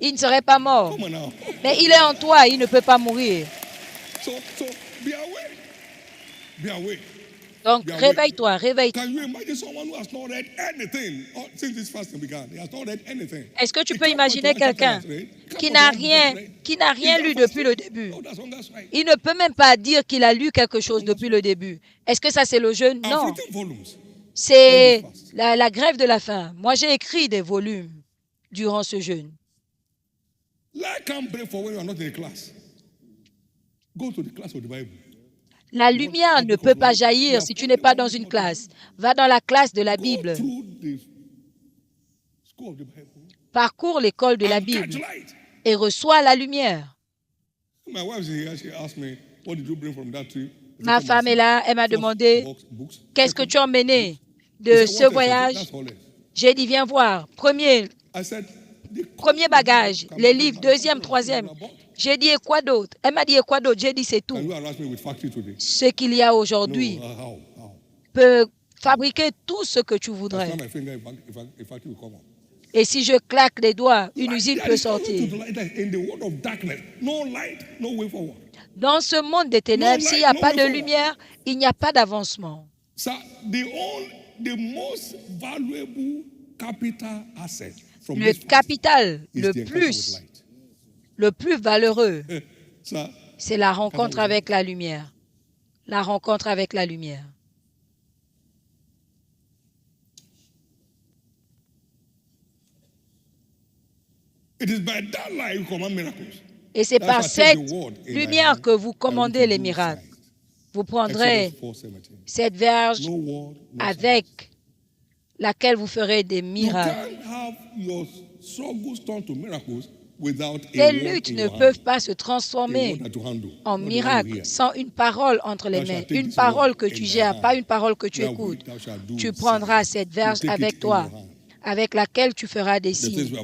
il ne serait pas mort. Come on now. Mais il est en toi, il ne peut pas mourir. So be aware. Be aware. Donc, réveille-toi, réveille-toi. Can you imagine someone who has not read anything since this fasting began? He has not read anything. Est-ce que tu He peux can't imaginer point to one quelqu'un chapter he has read. He can't qui point n'a to one rien, book he has read. qui n'a rien He's lu not depuis le fasting. début? Oh, that's right. Il ne peut même pas dire qu'il a lu quelque chose depuis le début. Est-ce que ça c'est le jeûne? I've Non. written volumes. C'est la grève de la faim. Moi, j'ai écrit des volumes durant ce jeûne. Lie can't break for when you are not in a class. Go to the class of the Bible. La lumière ne peut pas jaillir si tu n'es pas dans une classe. Va dans la classe de la Bible. Parcours l'école de la Bible et reçois la lumière. Ma femme est là, elle m'a demandé, qu'est-ce que tu as emmené de ce voyage? J'ai dit, viens voir. Premier bagage, les livres, deuxième, troisième. J'ai dit, et quoi d'autre? Elle m'a dit, et quoi d'autre? J'ai dit, c'est tout. Ce qu'il y a aujourd'hui peut fabriquer tout ce que tu voudrais. Et si je claque les doigts, une usine peut sortir. Dans ce monde des ténèbres, s'il n'y a pas de lumière, il n'y a pas d'avancement. Le capital le plus valeureux, c'est la rencontre avec la lumière. La rencontre avec la lumière. Et c'est par cette lumière que vous commandez les miracles. Vous prendrez cette verge avec laquelle vous ferez des miracles. Les luttes ne peuvent pas se transformer en miracles sans une parole entre les mains. Une parole que tu gères, pas une parole que tu écoutes. Tu prendras cette verge avec toi, avec laquelle tu feras des signes.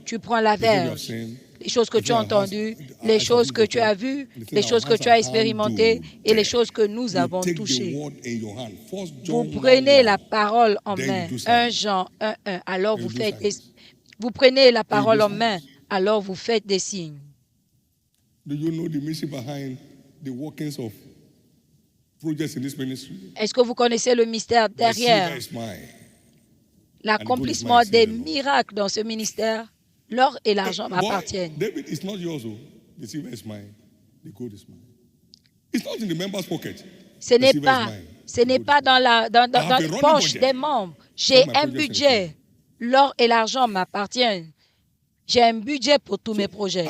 Tu prends la verge, les choses que tu as entendues, les choses que tu as vues, les choses que tu as expérimentées et les choses que nous avons touchées. Vous prenez la parole en main. 1 Jean 1:1. Alors vous prenez la parole en main. Alors vous faites des signes. Est-ce que vous connaissez le mystère derrière l'accomplissement des miracles dans ce ministère? L'or et l'argent m'appartiennent. Ce n'est pas dans la poche des membres. J'ai un budget. L'or et l'argent m'appartiennent. J'ai un budget pour tous mes projets.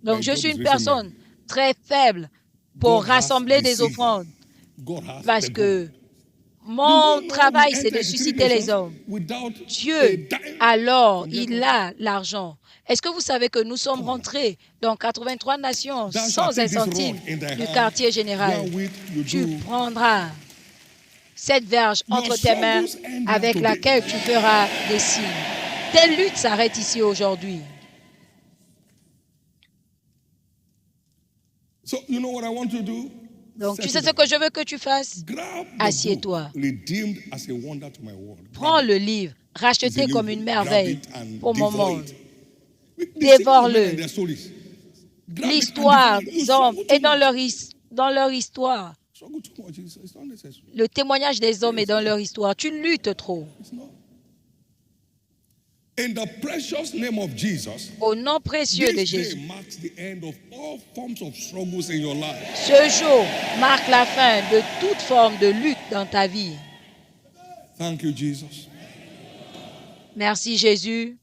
Donc, je suis une personne très faible pour rassembler des offrandes. Parce que mon travail, c'est de susciter les hommes. Dieu, alors, il a l'argent. Est-ce que vous savez que nous sommes rentrés dans 83 nations sans un centime du quartier général? Tu prendras cette verge entre tes mains avec laquelle tu feras des signes. Tes luttes s'arrêtent ici aujourd'hui. Donc, tu sais ce que je veux que tu fasses? Assieds-toi. Prends le livre, racheté comme une merveille pour mon monde. Dévore-le. L'histoire des hommes est dans leur histoire. Le témoignage des hommes est dans leur histoire. Tu luttes trop. Au nom précieux de Jésus, ce jour marque la fin de toute forme de lutte dans ta vie. Merci Jésus.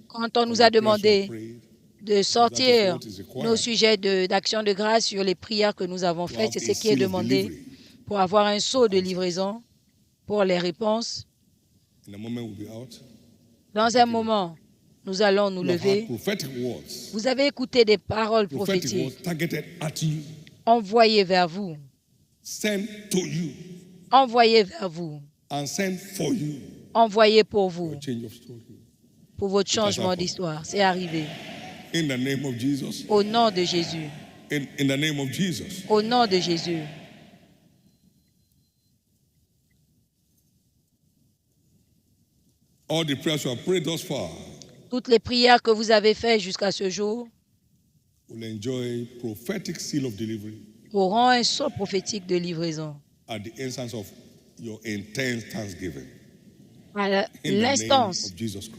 Quand on nous a demandé de sortir nos sujets d'action de grâce sur les prières que nous avons faites, c'est ce qui est demandé pour avoir un sceau de livraison pour les réponses. Dans un moment, nous allons nous lever. Vous avez écouté des paroles prophétiques envoyées vers vous. Envoyées vers vous. Envoyées pour vous. Pour votre changement d'histoire. C'est arrivé. Au nom de Jésus. Au nom de Jésus. Toutes les prières que vous avez faites jusqu'à ce jour auront un sceau prophétique de livraison. À l'instance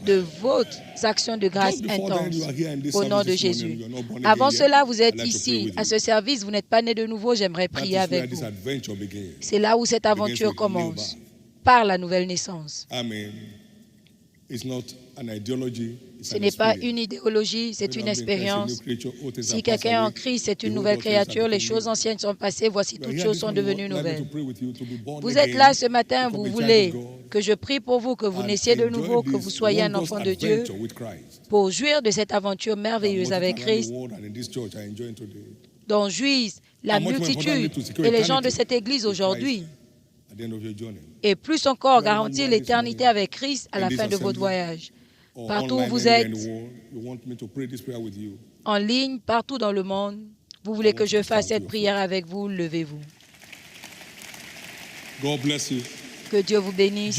de vos actions de grâce intenses, au nom de Jésus. Avant cela, vous êtes ici, à ce service, vous n'êtes pas né de nouveau, j'aimerais prier avec vous. C'est là où cette aventure commence, par la nouvelle naissance. Amen. Ce n'est pas une idéologie, c'est une expérience. Si quelqu'un est en Christ, c'est une nouvelle créature. Les choses anciennes sont passées, voici toutes choses sont devenues nouvelles. Vous êtes là ce matin, vous voulez que je prie pour vous, que vous naissiez de nouveau, que vous soyez un enfant de Dieu, pour jouir de cette aventure merveilleuse avec Christ, dont jouissent la multitude et les gens de cette Église aujourd'hui. Et plus encore, garantir l'éternité avec Christ à la fin de votre voyage. Partout où vous êtes, en ligne, partout dans le monde, vous voulez que je fasse cette prière avec vous, levez-vous. Que Dieu vous bénisse.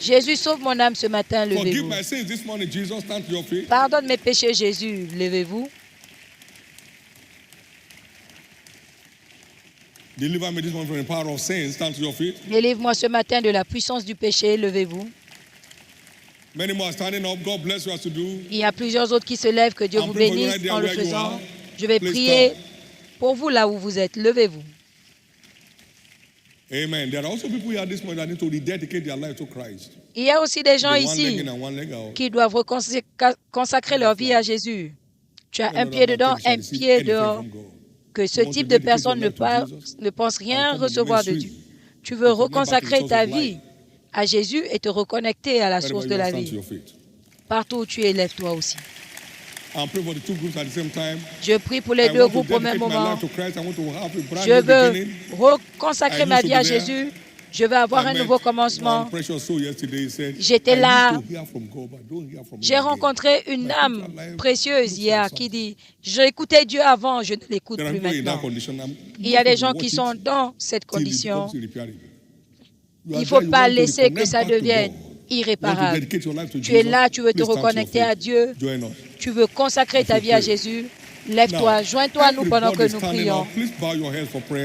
Jésus, sauve mon âme ce matin, levez-vous. Pardonne mes péchés, Jésus, levez-vous. Délivre-moi ce matin de la puissance du péché, levez-vous. Il y a plusieurs autres qui se lèvent, que Dieu vous bénisse en le faisant. Je vais prier pour vous là où vous êtes, levez-vous. Amen. Il y a aussi des gens ici qui doivent consacrer leur vie à Jésus. Tu as un pied dedans, un pied dehors. Que ce type de personne ne pense rien recevoir de Dieu. Tu veux reconsacrer ta vie à Jésus et te reconnecter à la source de la vie. Partout où tu es, lève-toi aussi. Je prie pour les deux groupes au même moment. Je veux reconsacrer ma vie à Jésus. Je veux avoir un nouveau commencement. J'étais là. J'ai rencontré une âme précieuse hier qui dit « J'écoutais Dieu avant, je ne l'écoute plus maintenant. » Il y a des gens qui sont dans cette condition. Il ne faut pas laisser que ça devienne irréparable. Tu es là, tu veux te reconnecter à Dieu. Tu veux consacrer ta vie à Jésus. Lève-toi, joins-toi à nous pendant que nous prions.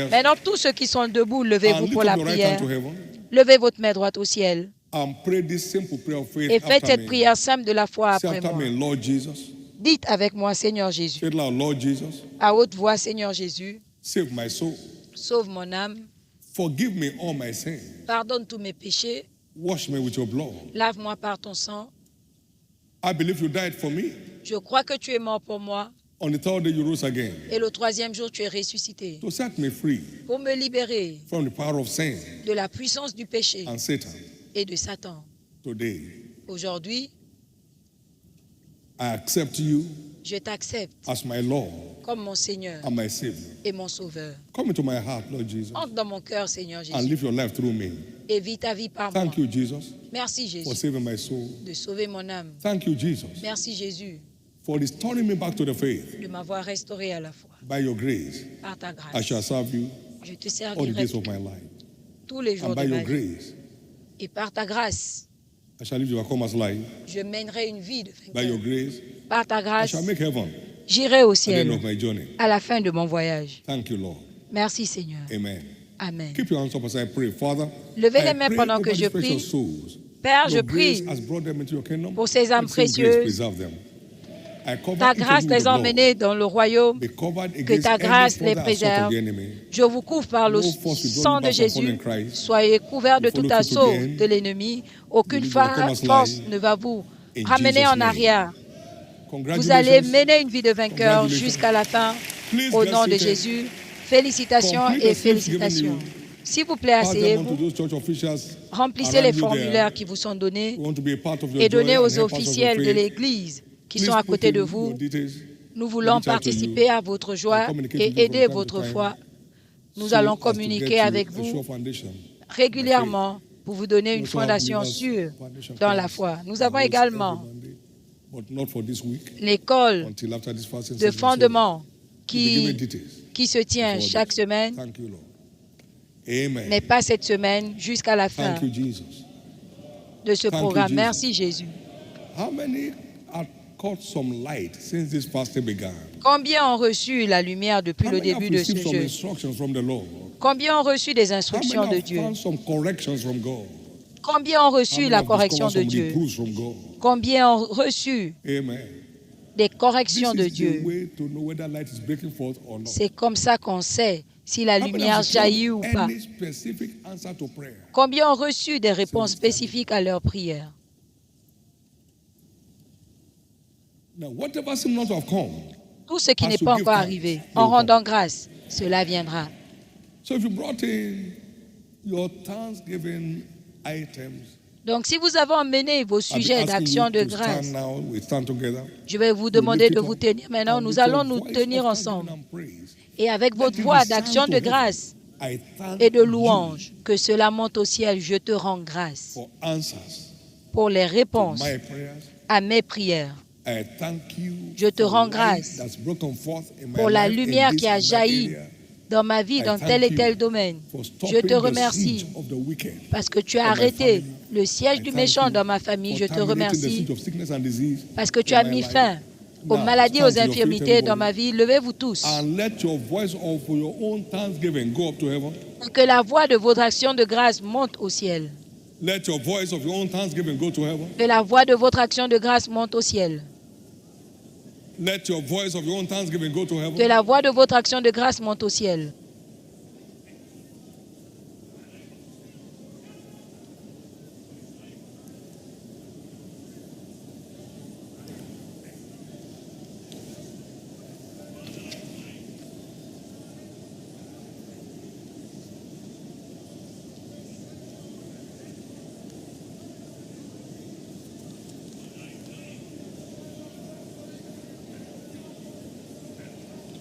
Maintenant, tous ceux qui sont debout, levez-vous pour la prière. Levez votre main droite au ciel. Et faites cette prière simple de la foi après moi. Dites avec moi, Seigneur Jésus. À haute voix, Seigneur Jésus. Sauve mon âme. Pardonne tous mes péchés. Lave-moi par ton sang. Je crois que tu es mort pour moi. On the third day you rose again. Et le troisième jour, tu es ressuscité. To set me free pour me libérer from the power of sin de la puissance du péché and Satan. Et de Satan. Today, aujourd'hui, I accept you je t'accepte as my Lord comme mon Seigneur and my Savior. Et mon Sauveur. Come into my heart, Lord Jesus. Entre dans mon cœur, Seigneur Jésus. And live your life through me. Et vis ta vie par moi. Thank you, Jesus. Merci, Jésus, for saving my soul. De sauver mon âme. Thank you, Jesus. Merci, Jésus, for restoring me back to the faith. De m'avoir restauré à la foi. By your grace, par ta grâce, I shall serve you je te all the days servirai of my life. tous les jours And de by ma your vie. grace, Et par ta grâce, I shall live your Overcomer's life. Je mènerai une vie de By your vainqueur. grace, Par ta I grâce, shall make heaven j'irai au at the end ciel of my journey. à la fin de mon voyage. Thank you, Lord. Merci, Seigneur. Amen. Amen. Keep your hands up as I pray. Father, Levez I les mains pray pendant over que je these precious prie. souls. Père, je Your grace prie has brought them into your kingdom. pour ces âmes Let same grace précieuses. preserve them. I cover Ta each of grâce you with les the a blood. emmenés dans le royaume. Be covered Que against ta any grâce les further assault of préserve. the enemy. Je vous couvre par le No force will sang hold de you back from Jésus. following Christ. Soyez couverts de You tout follow through to assaut the end. de l'ennemi. Aucune You live your Overcomer's force life. ne va vous In ramener Jesus' en name. arrière. Vous Congratulations. allez mener une vie de vainqueur Congratulations. jusqu'à la fin. Please Au get nom de seated. Jésus, félicitations Complete et the steps given félicitations. you. S'il vous plaît, Pass them on to asseyez-vous. those church officials Remplissez around les you there. formulaires qui vous sont donnés We want to be a part of your et joy donnez and aux help us of your officiels de faith. l'Église qui Please sont à put côté in de your vous. details. Nous voulons Reach out to participer you. à votre joie Communicate with et you from aider time to votre time. foi. Nous So allons as to communiquer get you avec a vous sure foundation. régulièrement pour vous donner une Also have fondation believers sûre foundation dans la class foi. Nous on avons host également every Monday, but not for this week, l'école until after this fasting de season is fondement over. You'll be given qui details se tient before chaque this. semaine, Thank you, Lord. Amen. mais pas cette semaine, jusqu'à la fin Thank you, Jesus. de ce Thank you, programme. Jesus. Merci Jésus. How many have caught some light since this fasting began? Combien ont reçu la lumière depuis How le many have début de ce received some jeûne? instructions from the Lord? Combien ont reçu des How instructions many de have Dieu? found some corrections from God? Combien ont How reçu many la have correction discovered de some Dieu? reproofs from God? Combien ont reçu Amen. des corrections de Dieu. C'est comme ça qu'on sait si la lumière jaillit ou pas. Combien ont reçu des réponses spécifiques à leurs prières? Tout ce qui n'est pas encore arrivé, en rendant grâce, cela viendra. Donc, si vous avez emmené vos sujets d'action de grâce, je vais vous demander de vous tenir maintenant. Nous allons nous tenir ensemble. Et avec votre voix d'action de grâce et de louange, que cela monte au ciel, je te rends grâce pour les réponses à mes prières. Je te rends grâce pour la lumière qui a jailli dans ma vie, dans tel et tel domaine. Je te remercie parce que tu as arrêté le siège du méchant dans ma famille. Je te remercie parce que tu as mis fin aux maladies, aux infirmités dans ma vie. Levez-vous tous. Et que la voix de votre action de grâce monte au ciel. Que la voix de votre action de grâce monte au ciel. Que la voix de votre action de grâce monte au ciel.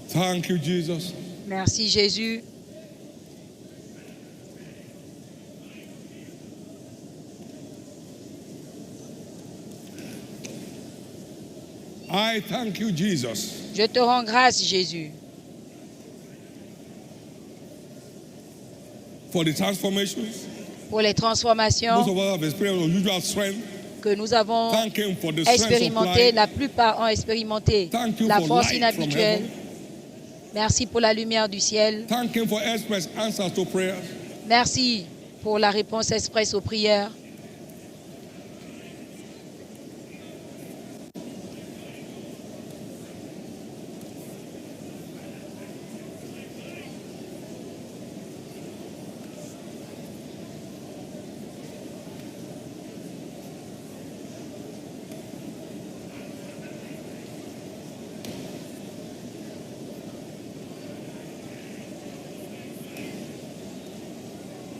Thank you, Jesus. Merci, Jésus. I thank you, Jesus. Je te rends grâce, Jésus. For the transformations. Pour les transformations. Most of us have experienced unusual strength. Que nous avons expérimenté, la plupart ont expérimenté la force inhabituelle. Merci pour la lumière du ciel. Merci pour la réponse expresse aux prières.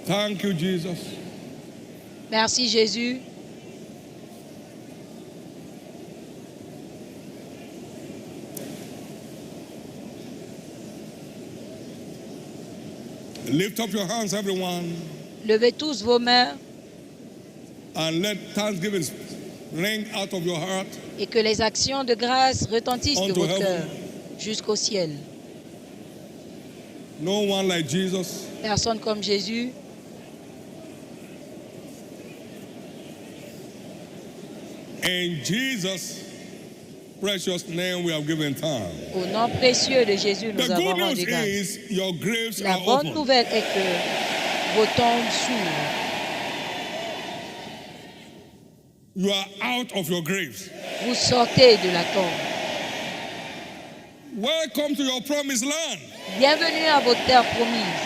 Thank you, Jesus. Merci, Jésus. Lift up your hands, everyone. Levez tous vos mains. And let thanksgiving ring out of your heart. Et que les actions de grâce retentissent de votre cœur jusqu'au ciel. No one like Jesus. Personne comme Jésus. In Jesus' precious name we have given thanks. Au nom précieux de Jésus, nous avons rendu grâce. La bonne nouvelle est que vos tombes s'ouvrent. You are out of your graves. Vous sortez de la tombe. Welcome to your promised land. Bienvenue à votre terre promise.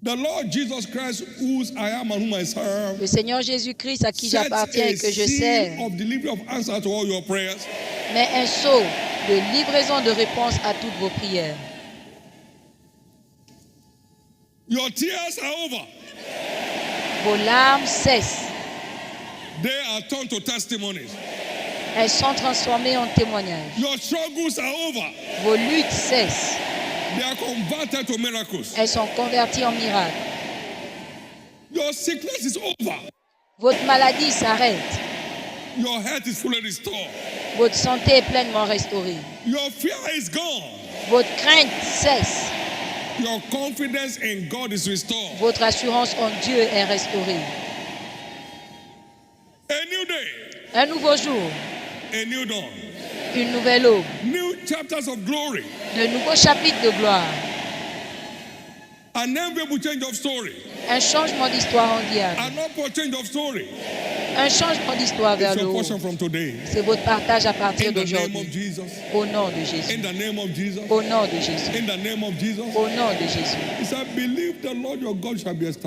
The Lord Jesus Christ, whose I am and whom I serve, le Seigneur Jésus-Christ à qui j'appartiens et que je sers, met un sceau de livraison de réponse à toutes vos prières. Your tears are over. Vos larmes cessent. They are turned to testimonies. Elles sont transformées en témoignages. Your struggles are over. Vos luttes cessent. They are converted to miracles. Elles sont converties en miracles. Your sickness is over. Votre maladie s'arrête. Your health is fully restored. Votre santé est pleinement restaurée. Your fear is gone. Votre crainte cesse. Your confidence in God is restored. Votre assurance en Dieu est restaurée. A new day. Un nouveau jour. A new dawn. Une nouvelle aube. New chapters of glory. De nouveaux chapitres de gloire. An enviable change of story. Un changement d'histoire enviable. An upward change of story. Un changement d'histoire vers le haut. C'est votre partage à partir d'aujourd'hui. Au nom de Jésus. Au nom de Jésus. Au nom de Jésus.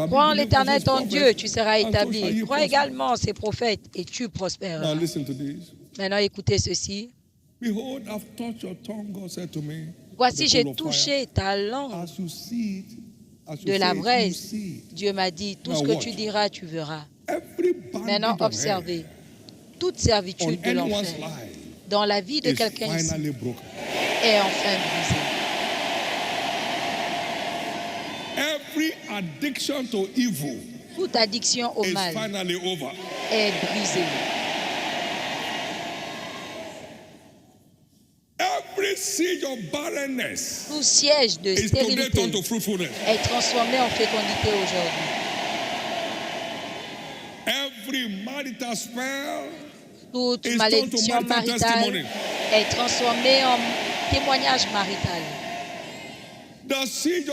Crois en l'Éternel ton Dieu, tu seras établi. Crois également en ses prophètes et tu prospéreras. Maintenant, écoutez ceci. Voici, j'ai touché ta langue de la braise. Dieu m'a dit, tout ce que tu diras, tu verras. Maintenant, observez. Toute servitude de l'enfer dans la vie de quelqu'un ici est enfin brisée. Toute addiction au mal est brisée. Tout siège de stérilité est transformé en fécondité aujourd'hui. Toute malédiction maritale est transformée en témoignage marital. Le siège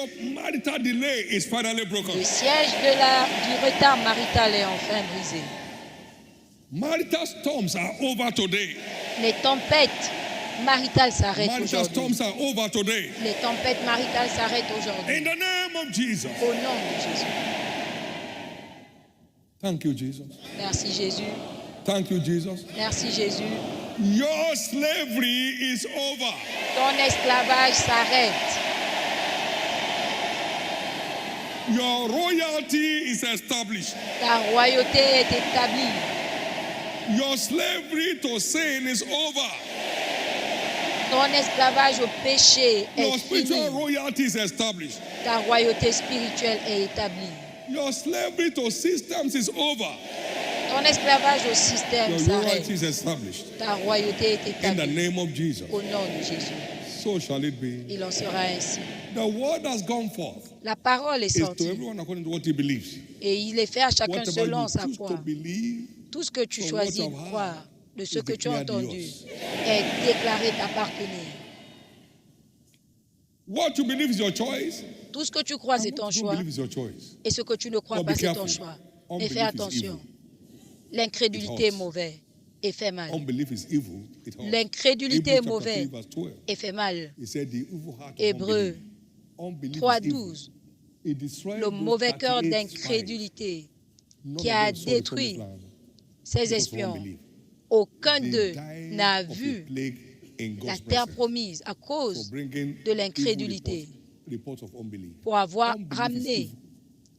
du retard marital est enfin brisé. Les tempêtes maritales s'arrêtent aujourd'hui. Les tempêtes maritales s'arrêtent aujourd'hui. Au nom de Jésus. Thank you, Jesus. Merci Jésus. Thank you, Jesus. Merci Jésus. Your slavery is over. Ton esclavage s'arrête. Your royalty is established. Ta royauté est établie. Your slavery to sin is over. Ton esclavage au péché est Your fini. spiritual royalty is established. Ta royauté spirituelle est établie. Your slavery to systems is over. Ton esclavage au système Your s'arrête. royalty is established. Ta royauté est In the établie. name of Jesus. Au nom de Jésus. So shall it be. Il en sera ainsi. The word has gone forth. La parole est It's to sortie. everyone according to what he believes. Et il est fait à chacun Whatever selon you sa choose to foi. believe, Tout ce que tu from choisis what de you have croire, de ce is que tu as declared entendu, yours. est déclaré t'appartenir. What you believe is your choice. Tout ce que tu crois, c'est And ton what you choix. believe is your choice. Et ce que tu ne crois But pas, be c'est ton careful. choix. Mais Unbelief fais is attention. evil. L'incrédulité It est hurts. mauvaise et fait mal. Unbelief is evil. It hurts. L'incrédulité est Hebrews chapter mauvaise 3 verse 12. et fait mal. He said the evil heart of Hébreux unbelief is 3:12. evil. It destroys Le those mauvais cœur 38 d'incrédulité spies. None qui of a them saw the détruit promised land ces because of espions, unbelief. aucun They d'eux died n'a of a vu plague in la God's terre presence promise à for cause bringing de l'incrédulité, evil reports of unbelief. pour avoir Unbelief is ramené evil.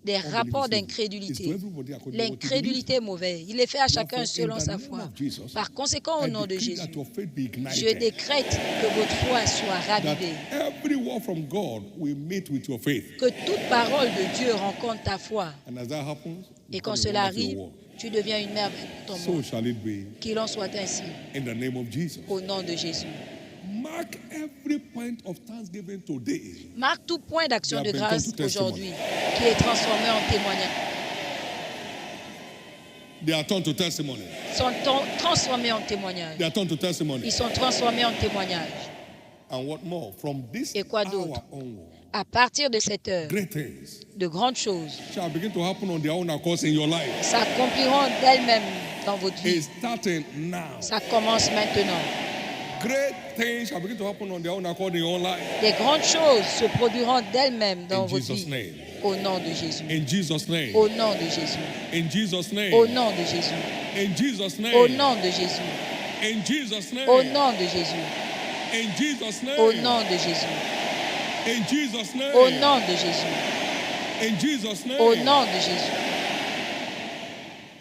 des Unbelief rapports is evil. It's d'incrédulité. to everybody according to what he L'incrédulité est mauvaise. Il est fait à chacun Therefore, selon in the sa name foi. of Jesus, Par conséquent, au I nom de decree Jésus, that your faith be ignited. je décrète que votre foi soit That ravivée. every word from God will meet with your faith. Que toute parole de Dieu rencontre ta foi. And as that happens, you Et quand become a cela wonder to your arrive, world. tu deviens une merveille pour ton So monde. shall it be Qu'il en soit ainsi. in the name of Jesus. Au nom de Jésus. Mark every point of thanksgiving today. Marque tout point d'action de They have been grâce turned to testimony. aujourd'hui qui est transformé en témoignage. They are turned to testimony. Ils sont transformés en témoignage. They are turned to testimony. Ils sont transformés en témoignage. And what more? From this Et quoi hour d'autre? onward, À partir de cette heure, great things de grandes choses shall begin to happen on their own accord in your life. s'accompliront d'elles-mêmes dans votre vie. It's starting now. Ça commence maintenant. Great things shall begin to happen on their own accord in your own life. Des grandes choses se produiront d'elles-mêmes dans In votre Jesus' vie. name. Au nom de Jésus. In Jesus' name. Au nom de Jésus. In Jesus' name. Au nom de Jésus. In Jesus' name. Au nom de Jésus. In Jesus' name. Au nom de Jésus. In Jesus' name. Au nom de Jésus. In Jesus' name. Au nom de Jésus. In Jesus' name. Au nom de Jésus.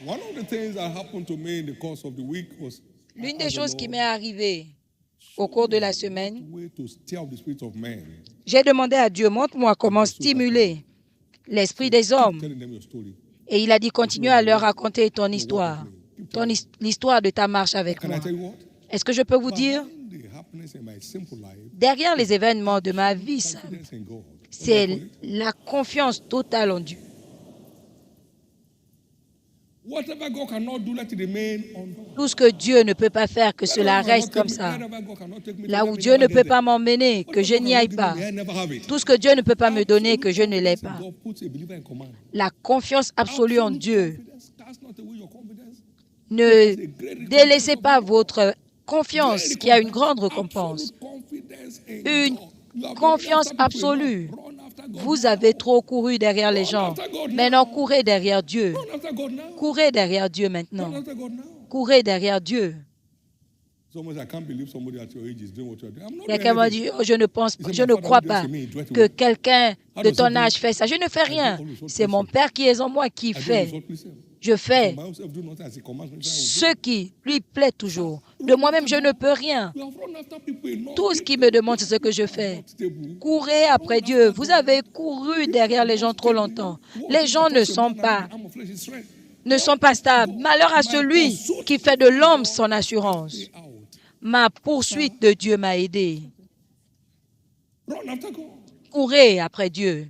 One of the things that happened to me in the course of the week was L'une des choses qui m'est arrivée au cours de la semaine, way to stir up the spirit of men. j'ai demandé à Dieu, montre-moi comment stimuler l'esprit des hommes. Telling them your story. Et il a dit, continue à leur raconter ton histoire, l'histoire de ta marche avec Can moi. I tell you what? Est-ce que je peux vous dire, Behind the happiness in my simple life, derrière les événements de ma vie simple, confidence in God. c'est la confiance totale en Dieu. Whatever God cannot do, let it remain undone. Tout ce que Dieu ne peut pas faire, que cela reste comme ça. Là où Dieu ne peut pas m'emmener, que je n'y aille pas. Tout ce que Dieu ne peut pas me donner, que je ne l'ai pas. La confiance absolue en Dieu Ne délaissez pas votre confiance qui a une grande récompense. Une confiance absolue. Vous avez trop couru derrière les gens. Maintenant, courez derrière Dieu. Courez derrière Dieu maintenant. Courez derrière Dieu. Quelqu'un m'a dit, oh, je ne crois pas que quelqu'un de ton âge fait ça. Je ne fais rien. C'est mon Père qui est en moi qui fait. Je fais ce qui lui plaît toujours. De moi-même, je ne peux rien. Tout ce qui me demande, c'est ce que je fais. Courez après Dieu. Vous avez couru derrière les gens trop longtemps. Les gens ne sont pas stables. Malheur à celui qui fait de l'homme son assurance. Ma poursuite de Dieu m'a aidé. Courez après Dieu.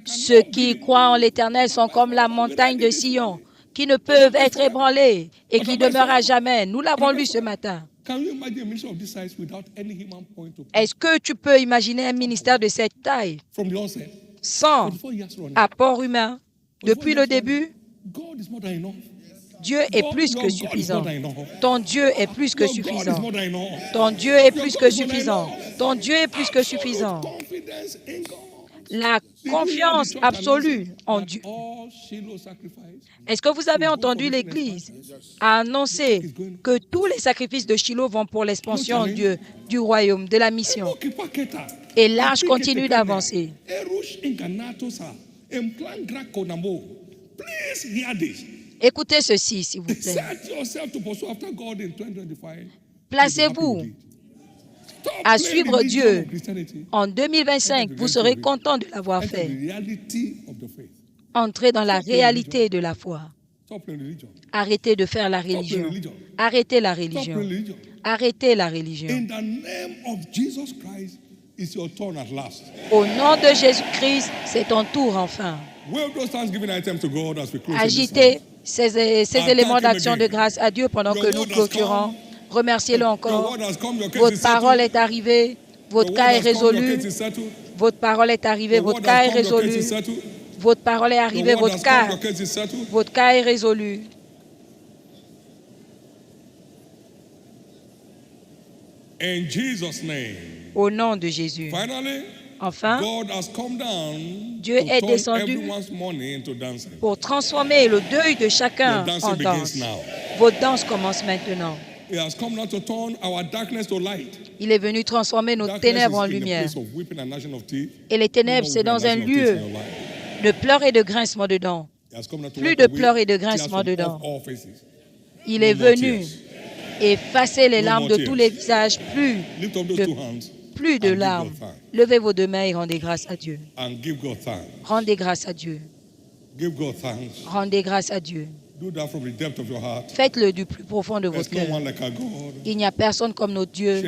Ceux qui croient en l'Éternel sont comme la montagne de Sion, qui ne peuvent être ébranlés et qui demeurent à jamais. Nous l'avons lu ce matin. Est-ce que tu peux imaginer un ministère de cette taille sans apport humain depuis le début? Dieu est plus que suffisant. Ton Dieu est plus que suffisant. Ton Dieu est plus que suffisant. Ton Dieu est plus que suffisant. La confiance absolue en Dieu. Est-ce que vous avez entendu l'Église annoncer que tous les sacrifices de Shiloh vont pour l'expansion du royaume, de la mission? Et l'arche continue d'avancer. Écoutez ceci, s'il vous plaît. Placez-vous à suivre Dieu. En 2025, vous serez content de l'avoir fait. Entrez dans la réalité de la foi. Arrêtez de faire la religion. Arrêtez la religion. Arrêtez la religion. Au nom de Jésus-Christ, c'est ton tour enfin. Agitez ces éléments d'action de grâce à Dieu pendant que nous clôturons. Remerciez-le encore. Votre parole est arrivée. Votre cas est résolu. Votre parole est arrivée. Votre cas est résolu. Votre parole est arrivée. Votre cas est résolu. Au nom de Jésus. Enfin, Dieu est descendu pour transformer le deuil de chacun en danse. Vos danses commencent maintenant. Il est venu transformer nos ténèbres en lumière. Et les ténèbres, c'est dans un lieu de pleurs et de grincements de dents. Plus de pleurs et de grincements de dents. Il est venu effacer les larmes de tous les visages, plus de larmes. Levez vos deux mains et rendez grâce à Dieu. Rendez grâce à Dieu. Rendez grâce à Dieu. Faites-le du plus profond de votre cœur. Il n'y a personne comme notre Dieu.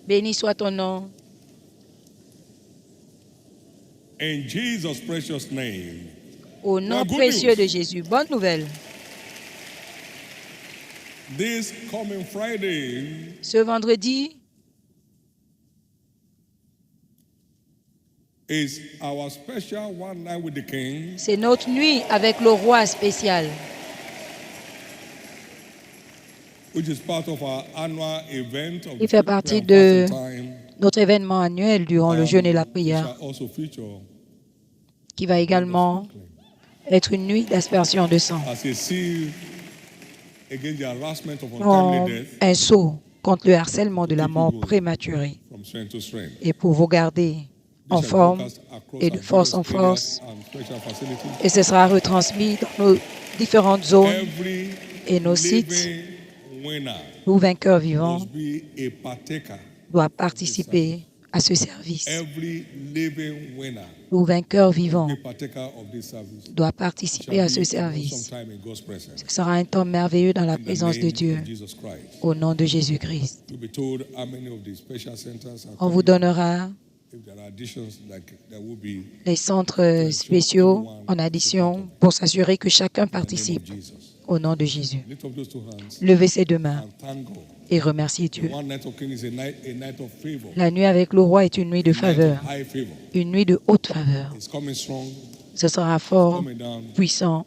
Béni soit ton nom. Au nom précieux de Jésus. Bonne nouvelle. Ce vendredi c'est notre nuit avec le roi spécial. Il fait partie de notre événement annuel durant le jeûne et la prière, qui va également être une nuit d'aspersion de sang. Un sceau contre le harcèlement de la mort prématurée et pour vous garder en forme et de force en force. Et ce sera retransmis dans nos différentes zones et nos sites. Tout vainqueur vivant doit participer à ce service. Tout vainqueur vivant doit participer à ce service. Ce sera un temps merveilleux dans la présence de Dieu. Au nom de Jésus-Christ. On vous donnera les centres spéciaux en addition pour s'assurer que chacun participe. Au nom de Jésus. Levez ces deux mains et remerciez Dieu. La nuit avec le roi est une nuit de faveur, une nuit de haute faveur. Ce sera fort, puissant